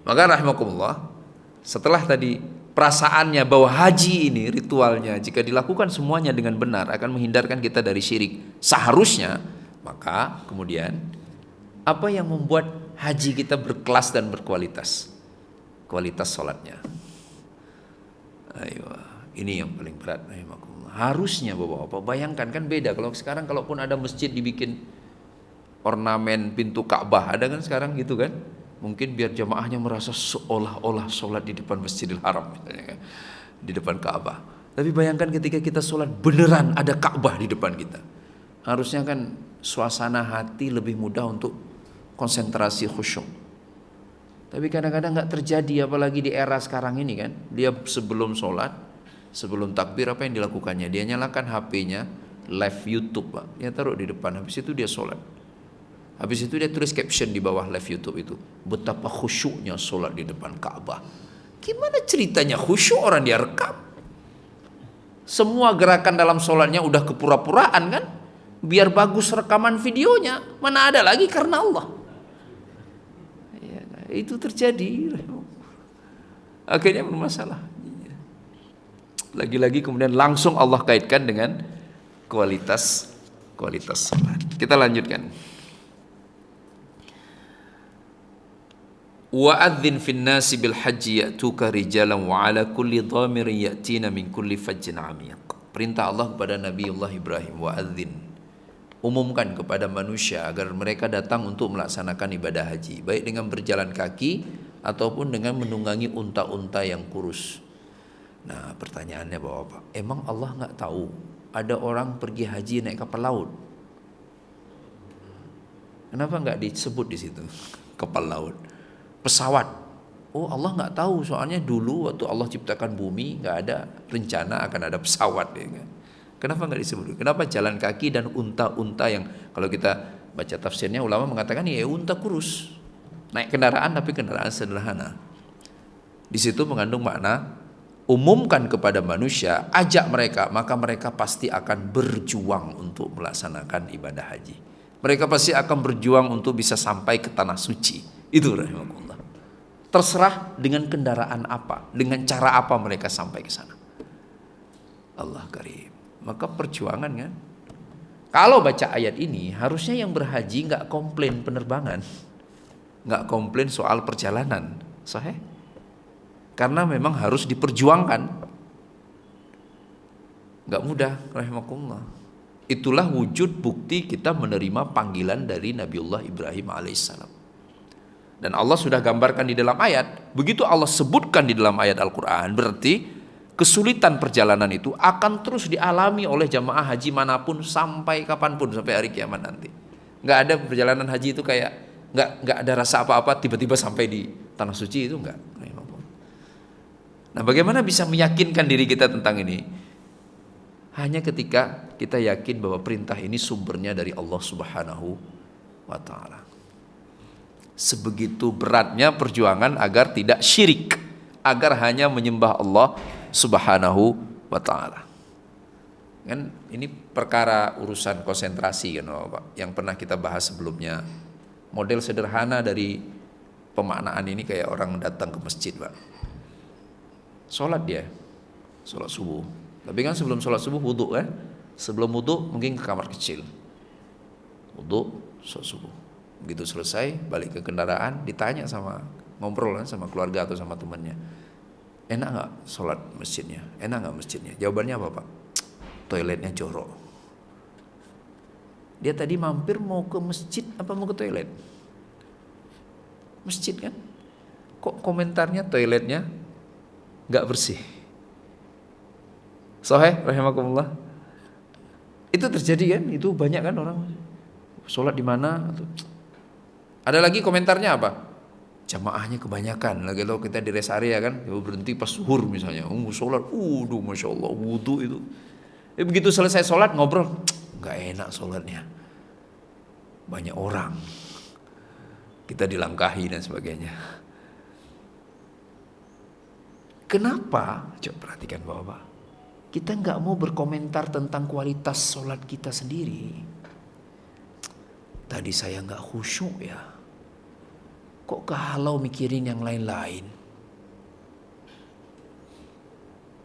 Maka rahimakumullah, setelah tadi perasaannya bahwa haji ini ritualnya jika dilakukan semuanya dengan benar akan menghindarkan kita dari syirik seharusnya, maka kemudian apa yang membuat haji kita berkelas dan berkualitas? Kualitas sholatnya. Ayo, ini yang paling berat. Harusnya Bapak-bapak bayangkan, kan beda kalau sekarang, kalaupun ada masjid dibikin ornamen pintu Ka'bah, ada kan sekarang gitu kan, mungkin biar jamaahnya merasa seolah-olah sholat di depan Masjidil Haram misalnya kan, di depan Ka'bah. Tapi bayangkan ketika kita sholat beneran ada Ka'bah di depan kita, harusnya kan suasana hati lebih mudah untuk konsentrasi khusyuk. Tapi kadang-kadang nggak terjadi, apalagi di era sekarang ini kan. Dia sebelum sholat, sebelum takbir, apa yang dilakukannya? Dia nyalakan HP-nya, live YouTube, Pak. Dia taruh di depan, habis itu dia sholat. Habis itu dia tulis caption di bawah live YouTube itu, betapa khusyuknya sholat di depan Ka'bah. Gimana ceritanya khusyuk, orang dia rekam? Semua gerakan dalam sholatnya udah kepura-puraan kan, biar bagus rekaman videonya. Mana ada lagi karena Allah. Itu terjadi, akhirnya bermasalah. Lagi-lagi kemudian langsung Allah kaitkan dengan kualitas salat. Kita lanjutkan. Wa'adzin fin nasi bil haji ya'tuka rijalan wa ala kulli dhamirin ya'tina min kulli fajjin 'amiq. Perintah Allah kepada Nabiullah Ibrahim, wa'adzin, umumkan kepada manusia agar mereka datang untuk melaksanakan ibadah haji, baik dengan berjalan kaki ataupun dengan menunggangi unta-unta yang kurus. Nah, pertanyaannya Bapak, emang Allah nggak tahu ada orang pergi haji naik kapal laut? Kenapa nggak disebut di situ kapal laut, pesawat? Oh, Allah nggak tahu, soalnya dulu waktu Allah ciptakan bumi nggak ada rencana akan ada pesawat, ya kan? Kenapa nggak disebut? Kenapa jalan kaki dan unta-unta yang kalau kita baca tafsirnya ulama mengatakan ya unta kurus. Naik kendaraan tapi kendaraan sederhana. Di situ mengandung makna umumkan kepada manusia, ajak mereka, maka mereka pasti akan berjuang untuk melaksanakan ibadah haji. Mereka pasti akan berjuang untuk bisa sampai ke tanah suci. Itu rahimakumullah. Terserah dengan kendaraan apa, dengan cara apa mereka sampai ke sana. Allah karim. Maka perjuangan kan. Kalau baca ayat ini harusnya yang berhaji nggak komplain penerbangan, nggak komplain soal perjalanan, sahih? Karena memang harus diperjuangkan, nggak mudah, rahimakumullah. Itulah wujud bukti kita menerima panggilan dari Nabiullah Ibrahim alaihissalam. Dan Allah sudah gambarkan di dalam ayat. Begitu Allah sebutkan di dalam ayat Al-Quran, berarti kesulitan perjalanan itu akan terus dialami oleh jamaah haji manapun sampai kapanpun, sampai hari kiamat nanti. Nggak ada perjalanan haji itu kayak nggak ada rasa apa-apa tiba-tiba sampai di tanah suci, itu nggak. Nah, bagaimana bisa meyakinkan diri kita tentang ini? Hanya ketika kita yakin bahwa perintah ini sumbernya dari Allah Subhanahu wa Ta'ala. Sebegitu beratnya perjuangan agar tidak syirik, agar hanya menyembah Allah Subhanahu wa Ta'ala. Kan ini perkara urusan konsentrasi kan Bapak, yang pernah kita bahas sebelumnya. Model sederhana dari pemaknaan ini kayak orang datang ke masjid, Pak. Sholat dia, sholat subuh. Tapi kan sebelum sholat subuh wudu kan. Sebelum wudu mungkin ke kamar kecil, wudu, sholat subuh. Begitu selesai balik ke kendaraan, ditanya sama, ngobrol kan sama keluarga atau sama temannya, enak nggak sholat masjidnya, enak nggak masjidnya? Jawabannya apa Pak? Toiletnya jorok. Dia tadi mampir mau ke masjid apa mau ke toilet? Masjid kan? Kok komentarnya toiletnya nggak bersih? Sahih rahimakumullah. Itu terjadi kan? Itu banyak kan orang sholat di mana? Ada lagi komentarnya apa? Jamaahnya kebanyakan. Lagi kalau kita di rest area kan, berhenti pas zuhur misalnya, sholat, masya Allah, wudu itu. Begitu selesai sholat ngobrol, nggak enak sholatnya, banyak orang, kita dilangkahi dan sebagainya. Kenapa? Coba perhatikan Bapak. Kita nggak mau berkomentar tentang kualitas sholat kita sendiri. Tadi saya nggak khusyuk ya. Kok kehalau mikirin yang lain-lain?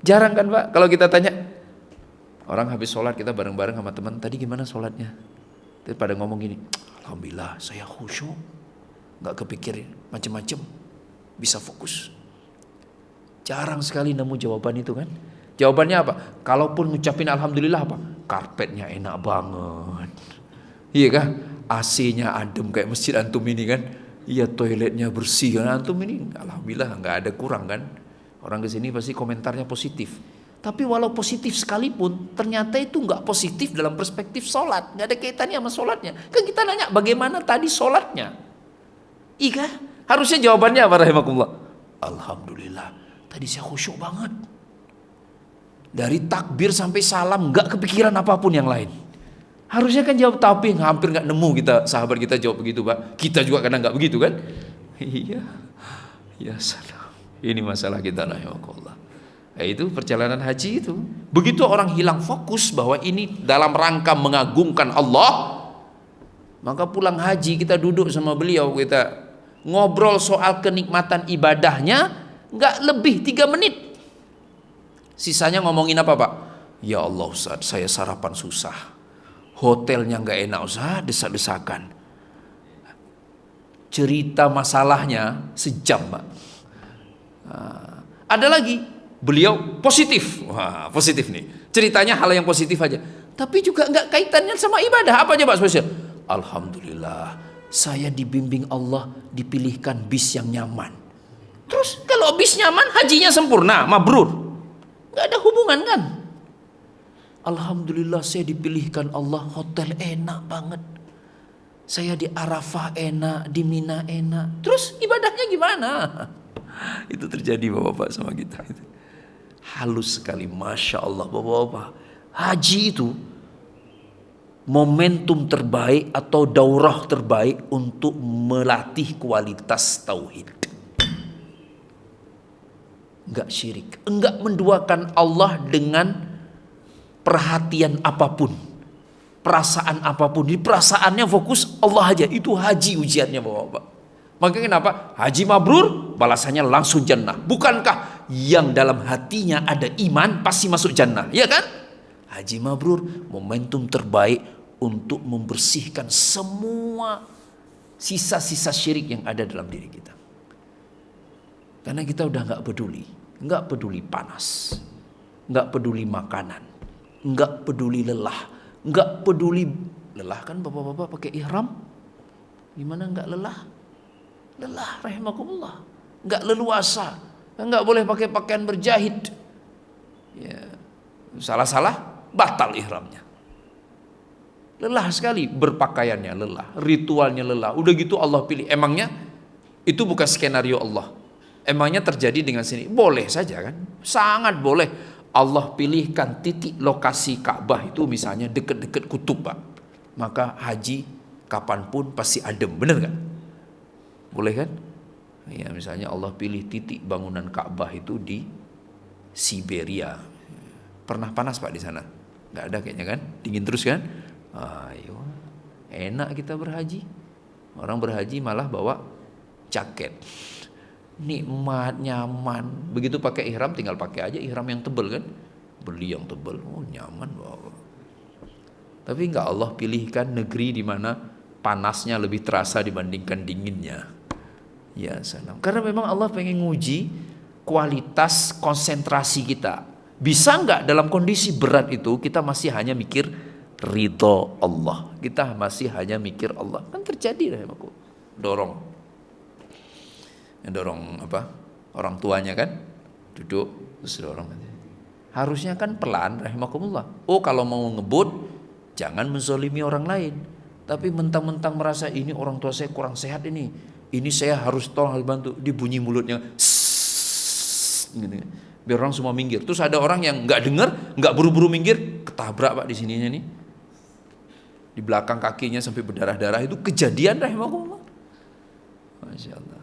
Jarang kan Pak kalau kita tanya, orang habis sholat kita bareng-bareng sama teman, tadi gimana sholatnya? Terus pada ngomong gini, alhamdulillah saya khusyuk, nggak kepikirin macem-macem, bisa fokus. Jarang sekali nemu jawaban itu kan. Jawabannya apa? Kalaupun ngucapin alhamdulillah apa? Karpetnya enak banget. Iya kan? AC-nya adem kayak masjid antum ini kan. Iya, toiletnya bersih kan antum ini. Alhamdulillah nggak ada kurang kan. Orang kesini pasti komentarnya positif. Tapi walau positif sekalipun, ternyata itu nggak positif dalam perspektif sholat. Nggak ada kaitannya sama sholatnya. Kan kita nanya bagaimana tadi sholatnya? Iya, harusnya jawabannya apa rahimakumullah? Alhamdulillah, tadi saya khusyuk banget. Dari takbir sampai salam nggak kepikiran apapun yang lain. Harusnya kan jawab, tapi hampir nggak nemu kita sahabat kita jawab begitu Pak. Kita juga kadang nggak begitu kan? Iya, ya salam. Ini masalah kita rahimakumullah. Itu perjalanan haji itu. Begitu orang hilang fokus bahwa ini dalam rangka mengagungkan Allah, maka pulang haji kita duduk sama beliau, kita ngobrol soal kenikmatan ibadahnya nggak lebih 3 menit. Sisanya ngomongin apa Pak? Ya Allah Ustaz, saya sarapan susah, hotelnya nggak enak Ustaz, desak-desakan. Cerita masalahnya sejam Pak. Ada lagi, beliau positif. Wah, positif nih. Ceritanya hal yang positif aja. Tapi juga nggak kaitannya sama ibadah. Apa aja Pak spesial? Alhamdulillah, saya dibimbing Allah dipilihkan bis yang nyaman. Terus kalau bis nyaman, hajinya sempurna, mabrur. Nggak ada hubungan kan? Alhamdulillah saya dipilihkan Allah, hotel enak banget. Saya di Arafah enak, di Mina enak. Terus ibadahnya gimana? Itu terjadi bapak-bapak sama kita. Halus sekali, masya Allah bapak-bapak. Haji itu momentum terbaik atau daurah terbaik untuk melatih kualitas tauhid. Enggak syirik, enggak menduakan Allah dengan perhatian apapun, perasaan apapun. Di perasaannya fokus Allah aja. Itu haji ujiannya Bapak-bapak. Maka kenapa? Haji mabrur balasannya langsung jannah. Bukankah yang dalam hatinya ada iman pasti masuk jannah, ya kan? Haji mabrur momentum terbaik untuk membersihkan semua sisa-sisa syirik yang ada dalam diri kita. Karena kita udah nggak peduli panas, nggak peduli makanan, nggak peduli lelah, nggak peduli lelah kan bapak-bapak pakai ihram, gimana nggak lelah? Lelah, rahimakumullah, nggak leluasa, nggak boleh pakai pakaian berjahit, ya, salah batal ihramnya. Lelah sekali berpakaiannya, lelah, ritualnya lelah. Udah gitu Allah pilih. Emangnya itu bukan skenario Allah? Emangnya terjadi dengan sini? Boleh saja kan? Sangat boleh. Allah pilihkan titik lokasi Ka'bah itu misalnya deket-deket kutub, Pak. Maka haji kapanpun pasti adem, bener gak? Boleh kan? Ya, misalnya Allah pilih titik bangunan Ka'bah itu di Siberia. Pernah panas Pak di sana? Nggak ada kayaknya kan? Dingin terus kan? Ayo, enak kita berhaji. Orang berhaji malah bawa jaket. Nikmat, nyaman. Begitu pakai ihram tinggal pakai aja ihram yang tebel kan? Beli yang tebel, oh nyaman bawa. Tapi nggak Allah pilihkan negeri di mana panasnya lebih terasa dibandingkan dinginnya. Ya salam. Karena memang Allah pengen nguji kualitas konsentrasi kita. Bisa nggak dalam kondisi berat itu kita masih hanya mikir ridho Allah. Kita masih hanya mikir Allah. Kan terjadi lah aku. Dorong apa? Orang tuanya kan duduk terus dorong. Harusnya kan pelan rahimakumullah. Oh kalau mau ngebut jangan menzolimi orang lain. Tapi mentang-mentang merasa ini orang tua saya kurang sehat ini saya harus tolong, harus bantu. Dibunyi mulutnya gitu. Biar orang semua minggir. Terus ada orang yang nggak dengar, nggak buru-buru minggir, ketabrak Pak di sininya nih. Di belakang kakinya sampai berdarah-darah. Itu kejadian rahimakumullah. Masya Allah.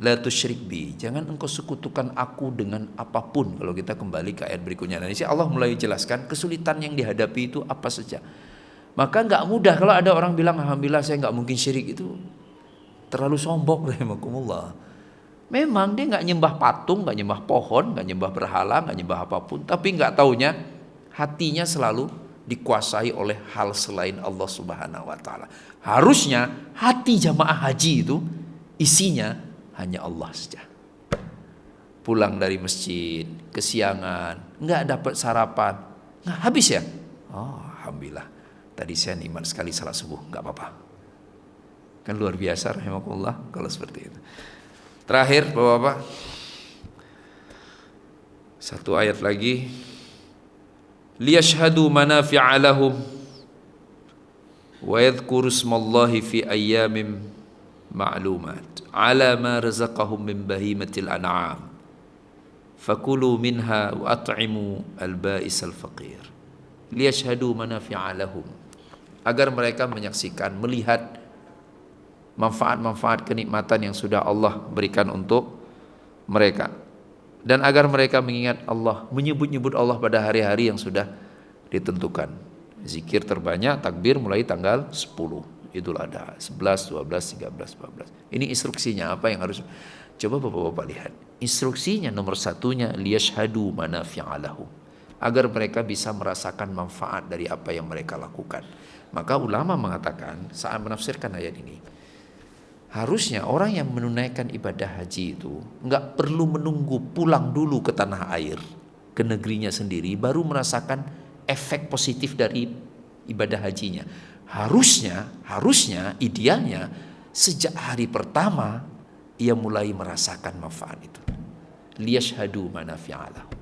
La tusyrik bi, jangan engkau sekutukan aku dengan apapun. Kalau kita kembali ke ayat berikutnya, nanti Allah mulai jelaskan kesulitan yang dihadapi itu apa saja. Maka nggak mudah kalau ada orang bilang alhamdulillah saya nggak mungkin syirik, itu terlalu sombong rahimakumullah. Memang dia nggak nyembah patung, nggak nyembah pohon, nggak nyembah berhala, nggak nyembah apapun, tapi nggak taunya hatinya selalu dikuasai oleh hal selain Allah Subhanahu wa taala. Harusnya hati jamaah haji itu isinya hanya Allah saja. Pulang dari masjid kesiangan, nggak dapat sarapan, nggak habis ya? Oh, alhamdulillah. Tadi saya nikmat sekali salat subuh, nggak apa-apa. Kan luar biasa rahimakumullah kalau seperti itu. Terakhir Bapak-bapak, satu ayat lagi. Liyashhadu manafi'a lahum wa yadhkuru ismallahi fi ayyamin ma'lumat ala ma razaqahum min bahimatil an'am fakulu minha wa at'imu al-ba'is al-faqir. Liyashhadu manafi'a lahum, agar mereka menyaksikan, melihat manfaat-manfaat kenikmatan yang sudah Allah berikan untuk mereka, dan agar mereka mengingat Allah, menyebut-nyebut Allah pada hari-hari yang sudah ditentukan. Zikir terbanyak takbir mulai tanggal 10 Idul Adha, 11, 12, 13, 14. Ini instruksinya apa yang harus. Coba Bapak-bapak lihat. Instruksinya nomor satunya liyashhadu manafi'a lahum, agar mereka bisa merasakan manfaat dari apa yang mereka lakukan. Maka ulama mengatakan saat menafsirkan ayat ini, harusnya orang yang menunaikan ibadah haji itu nggak perlu menunggu pulang dulu ke tanah air, ke negerinya sendiri, baru merasakan efek positif dari ibadah hajinya. Harusnya, idealnya sejak hari pertama ia mulai merasakan manfaat itu. Liyashhadu manafi'a lahum.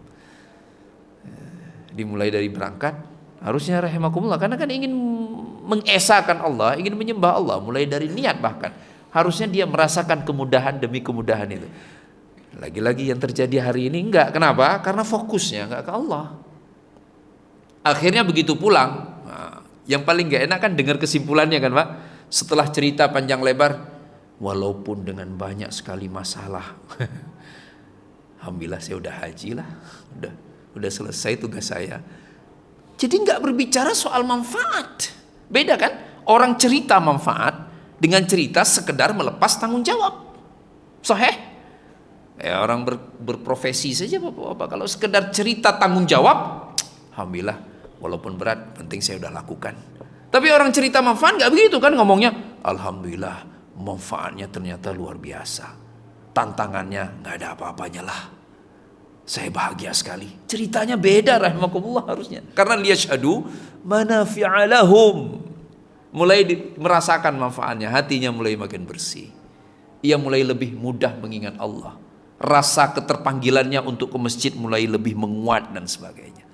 Dimulai dari berangkat, harusnya rahimakumullah, karena kan ingin mengesahkan Allah, ingin menyembah Allah, mulai dari niat bahkan. Harusnya dia merasakan kemudahan demi kemudahan itu. Lagi-lagi yang terjadi hari ini enggak. Kenapa? Karena fokusnya enggak ke Allah. Akhirnya begitu pulang, nah, yang paling gak enak kan dengar kesimpulannya kan Pak. Setelah cerita panjang lebar, walaupun dengan banyak sekali masalah, alhamdulillah saya udah haji lah, udah selesai tugas saya. Jadi nggak berbicara soal manfaat, beda kan? Orang cerita manfaat dengan cerita sekedar melepas tanggung jawab. Sahih? Ya, orang berprofesi saja Bapak-bapak, kalau sekedar cerita tanggung jawab, alhamdulillah, walaupun berat, penting saya udah lakukan. Tapi orang cerita manfaat nggak begitu kan ngomongnya. Alhamdulillah, manfaatnya ternyata luar biasa. Tantangannya nggak ada apa-apanya lah. Saya bahagia sekali. Ceritanya beda rahimakumullah harusnya. Karena liyashhadu manafi'alahum. Mulai merasakan manfaatnya, hatinya mulai makin bersih. Ia mulai lebih mudah mengingat Allah. Rasa keterpanggilannya untuk ke masjid mulai lebih menguat dan sebagainya.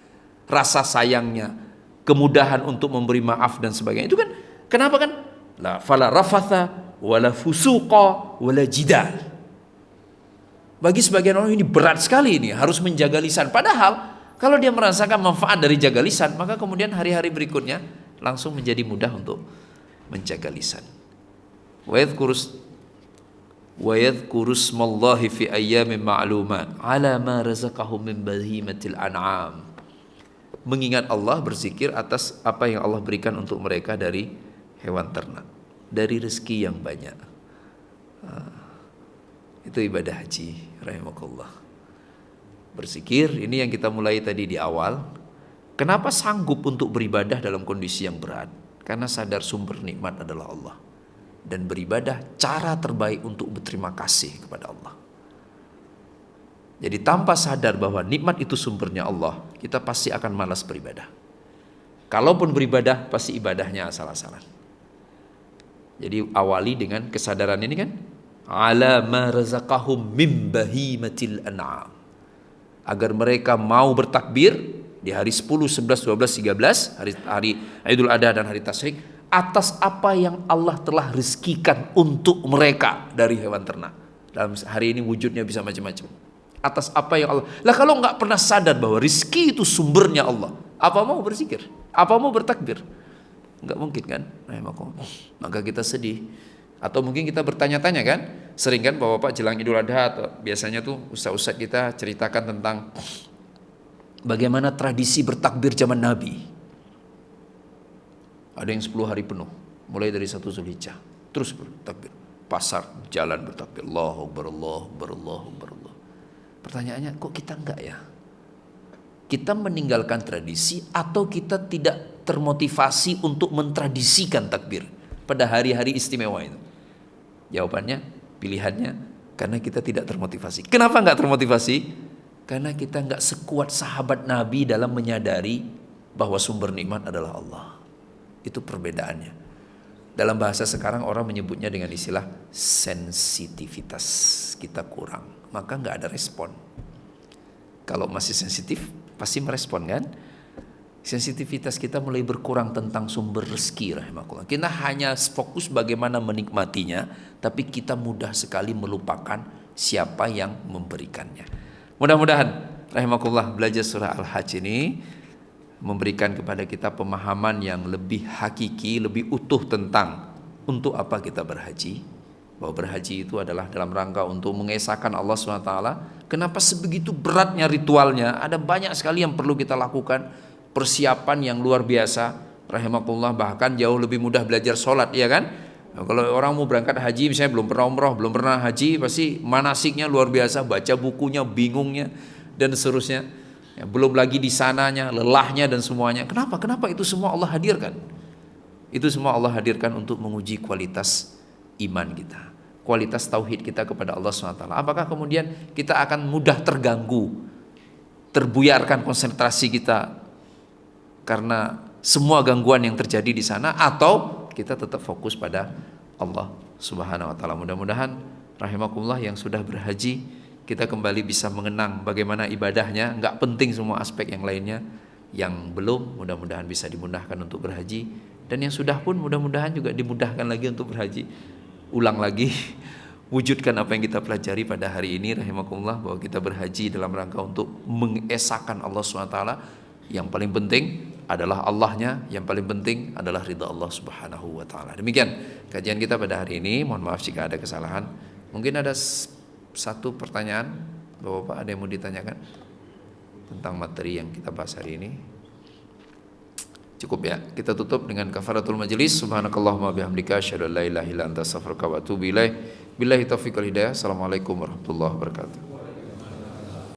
Rasa sayangnya, kemudahan untuk memberi maaf dan sebagainya. Itu kan kenapa kan? La fala rafatha wala fusuqa wala jidal. Bagi sebagian orang ini berat sekali, ini harus menjaga lisan. Padahal kalau dia merasakan manfaat dari jaga lisan, maka kemudian hari-hari berikutnya langsung menjadi mudah untuk menjaga lisan. Wa yadhkuru smallahi fi ayyamin ma'lumat ala ma razaqahum min bahimatil an'am. Mengingat Allah, berzikir atas apa yang Allah berikan untuk mereka dari hewan ternak, dari rezeki yang banyak. Itu ibadah haji rahimakumullah. Berzikir ini yang kita mulai tadi di awal. Kenapa sanggup untuk beribadah dalam kondisi yang berat? Karena sadar sumber nikmat adalah Allah, dan beribadah cara terbaik untuk berterima kasih kepada Allah. Jadi tanpa sadar bahwa nikmat itu sumbernya Allah, kita pasti akan malas beribadah. Kalaupun beribadah, pasti ibadahnya asal-asalan. Jadi awali dengan kesadaran ini kan, ala ma razaqahum min bahimatil an'am. Agar mereka mau bertakbir di hari 10, 11, 12, 13, hari Idul Adha dan hari Tasyrik, atas apa yang Allah telah rezekikan untuk mereka dari hewan ternak. Dalam hari ini wujudnya bisa macam-macam. Atas apa yang Allah. Lah kalau nggak pernah sadar bahwa rezeki itu sumbernya Allah, apa mau berzikir? Apa mau bertakbir? Nggak mungkin kan? Maka kita sedih. Atau mungkin kita bertanya-tanya kan? Sering kan Bapak-bapak jelang Idul Adha atau biasanya tuh ustaz-ustaz kita ceritakan tentang bagaimana tradisi bertakbir zaman Nabi. Ada yang 10 hari penuh, mulai dari 1 Zulhijjah, terus bertakbir. Pasar, jalan bertakbir, Allahu Akbar, Allahu Akbar, Allahu Akbar, Allah. Pertanyaannya, kok kita enggak ya? Kita meninggalkan tradisi atau kita tidak termotivasi untuk mentradisikan takbir pada hari-hari istimewa itu? Jawabannya, pilihannya, karena kita tidak termotivasi. Kenapa enggak termotivasi? Karena kita enggak sekuat sahabat Nabi dalam menyadari bahwa sumber nikmat adalah Allah. Itu perbedaannya. Dalam bahasa sekarang orang menyebutnya dengan istilah sensitivitas kita kurang, maka nggak ada respon. Kalau masih sensitif pasti merespon kan. Sensitivitas kita mulai berkurang tentang sumber rezeki rahimakumullah. Kita hanya fokus bagaimana menikmatinya, tapi kita mudah sekali melupakan siapa yang memberikannya. Mudah-mudahan rahimakumullah belajar surah Al-Hajj ini memberikan kepada kita pemahaman yang lebih hakiki, lebih utuh tentang untuk apa kita berhaji. Bahwa berhaji itu adalah dalam rangka untuk mengesahkan Allah SWT. Kenapa sebegitu beratnya ritualnya? Ada banyak sekali yang perlu kita lakukan. Persiapan yang luar biasa rahimakumullah, bahkan jauh lebih mudah belajar sholat, ya kan? Nah, kalau orang mau berangkat haji, misalnya belum pernah umroh, belum pernah haji, pasti manasiknya luar biasa, baca bukunya, bingungnya, dan seterusnya. Ya, belum lagi di sananya, lelahnya dan semuanya. Kenapa? Kenapa itu semua Allah hadirkan? Itu semua Allah hadirkan untuk menguji kualitas iman kita, kualitas tauhid kita kepada Allah SWT. Apakah kemudian kita akan mudah terganggu, terbuyarkan konsentrasi kita karena semua gangguan yang terjadi di sana, atau kita tetap fokus pada Allah Subhanahu wa taala. Mudah-mudahan rahimakumullah yang sudah berhaji, kita kembali bisa mengenang bagaimana ibadahnya. Enggak penting semua aspek yang lainnya. Yang belum, mudah-mudahan bisa dimudahkan untuk berhaji, dan yang sudah pun mudah-mudahan juga dimudahkan lagi untuk berhaji. Ulang lagi, wujudkan apa yang kita pelajari pada hari ini rahimakumullah, bahwa kita berhaji dalam rangka untuk mengesahkan Allah SWT. Yang paling penting adalah Allahnya, yang paling penting adalah ridha Allah Subhanahu wa taala. Demikian kajian kita pada hari ini. Mohon maaf jika ada kesalahan. Mungkin ada satu pertanyaan, Bapak-bapak, ada yang mau ditanyakan tentang materi yang kita bahas hari ini? Cukup ya. Kita tutup dengan kafaratul majlis. Subhanakallahumma bihamdika asyhadu an la ilaha illa anta astaghfiruka wa atubu ilaik. Billahi taufiq wal hidayah. Assalamualaikum warahmatullahi wabarakatuh.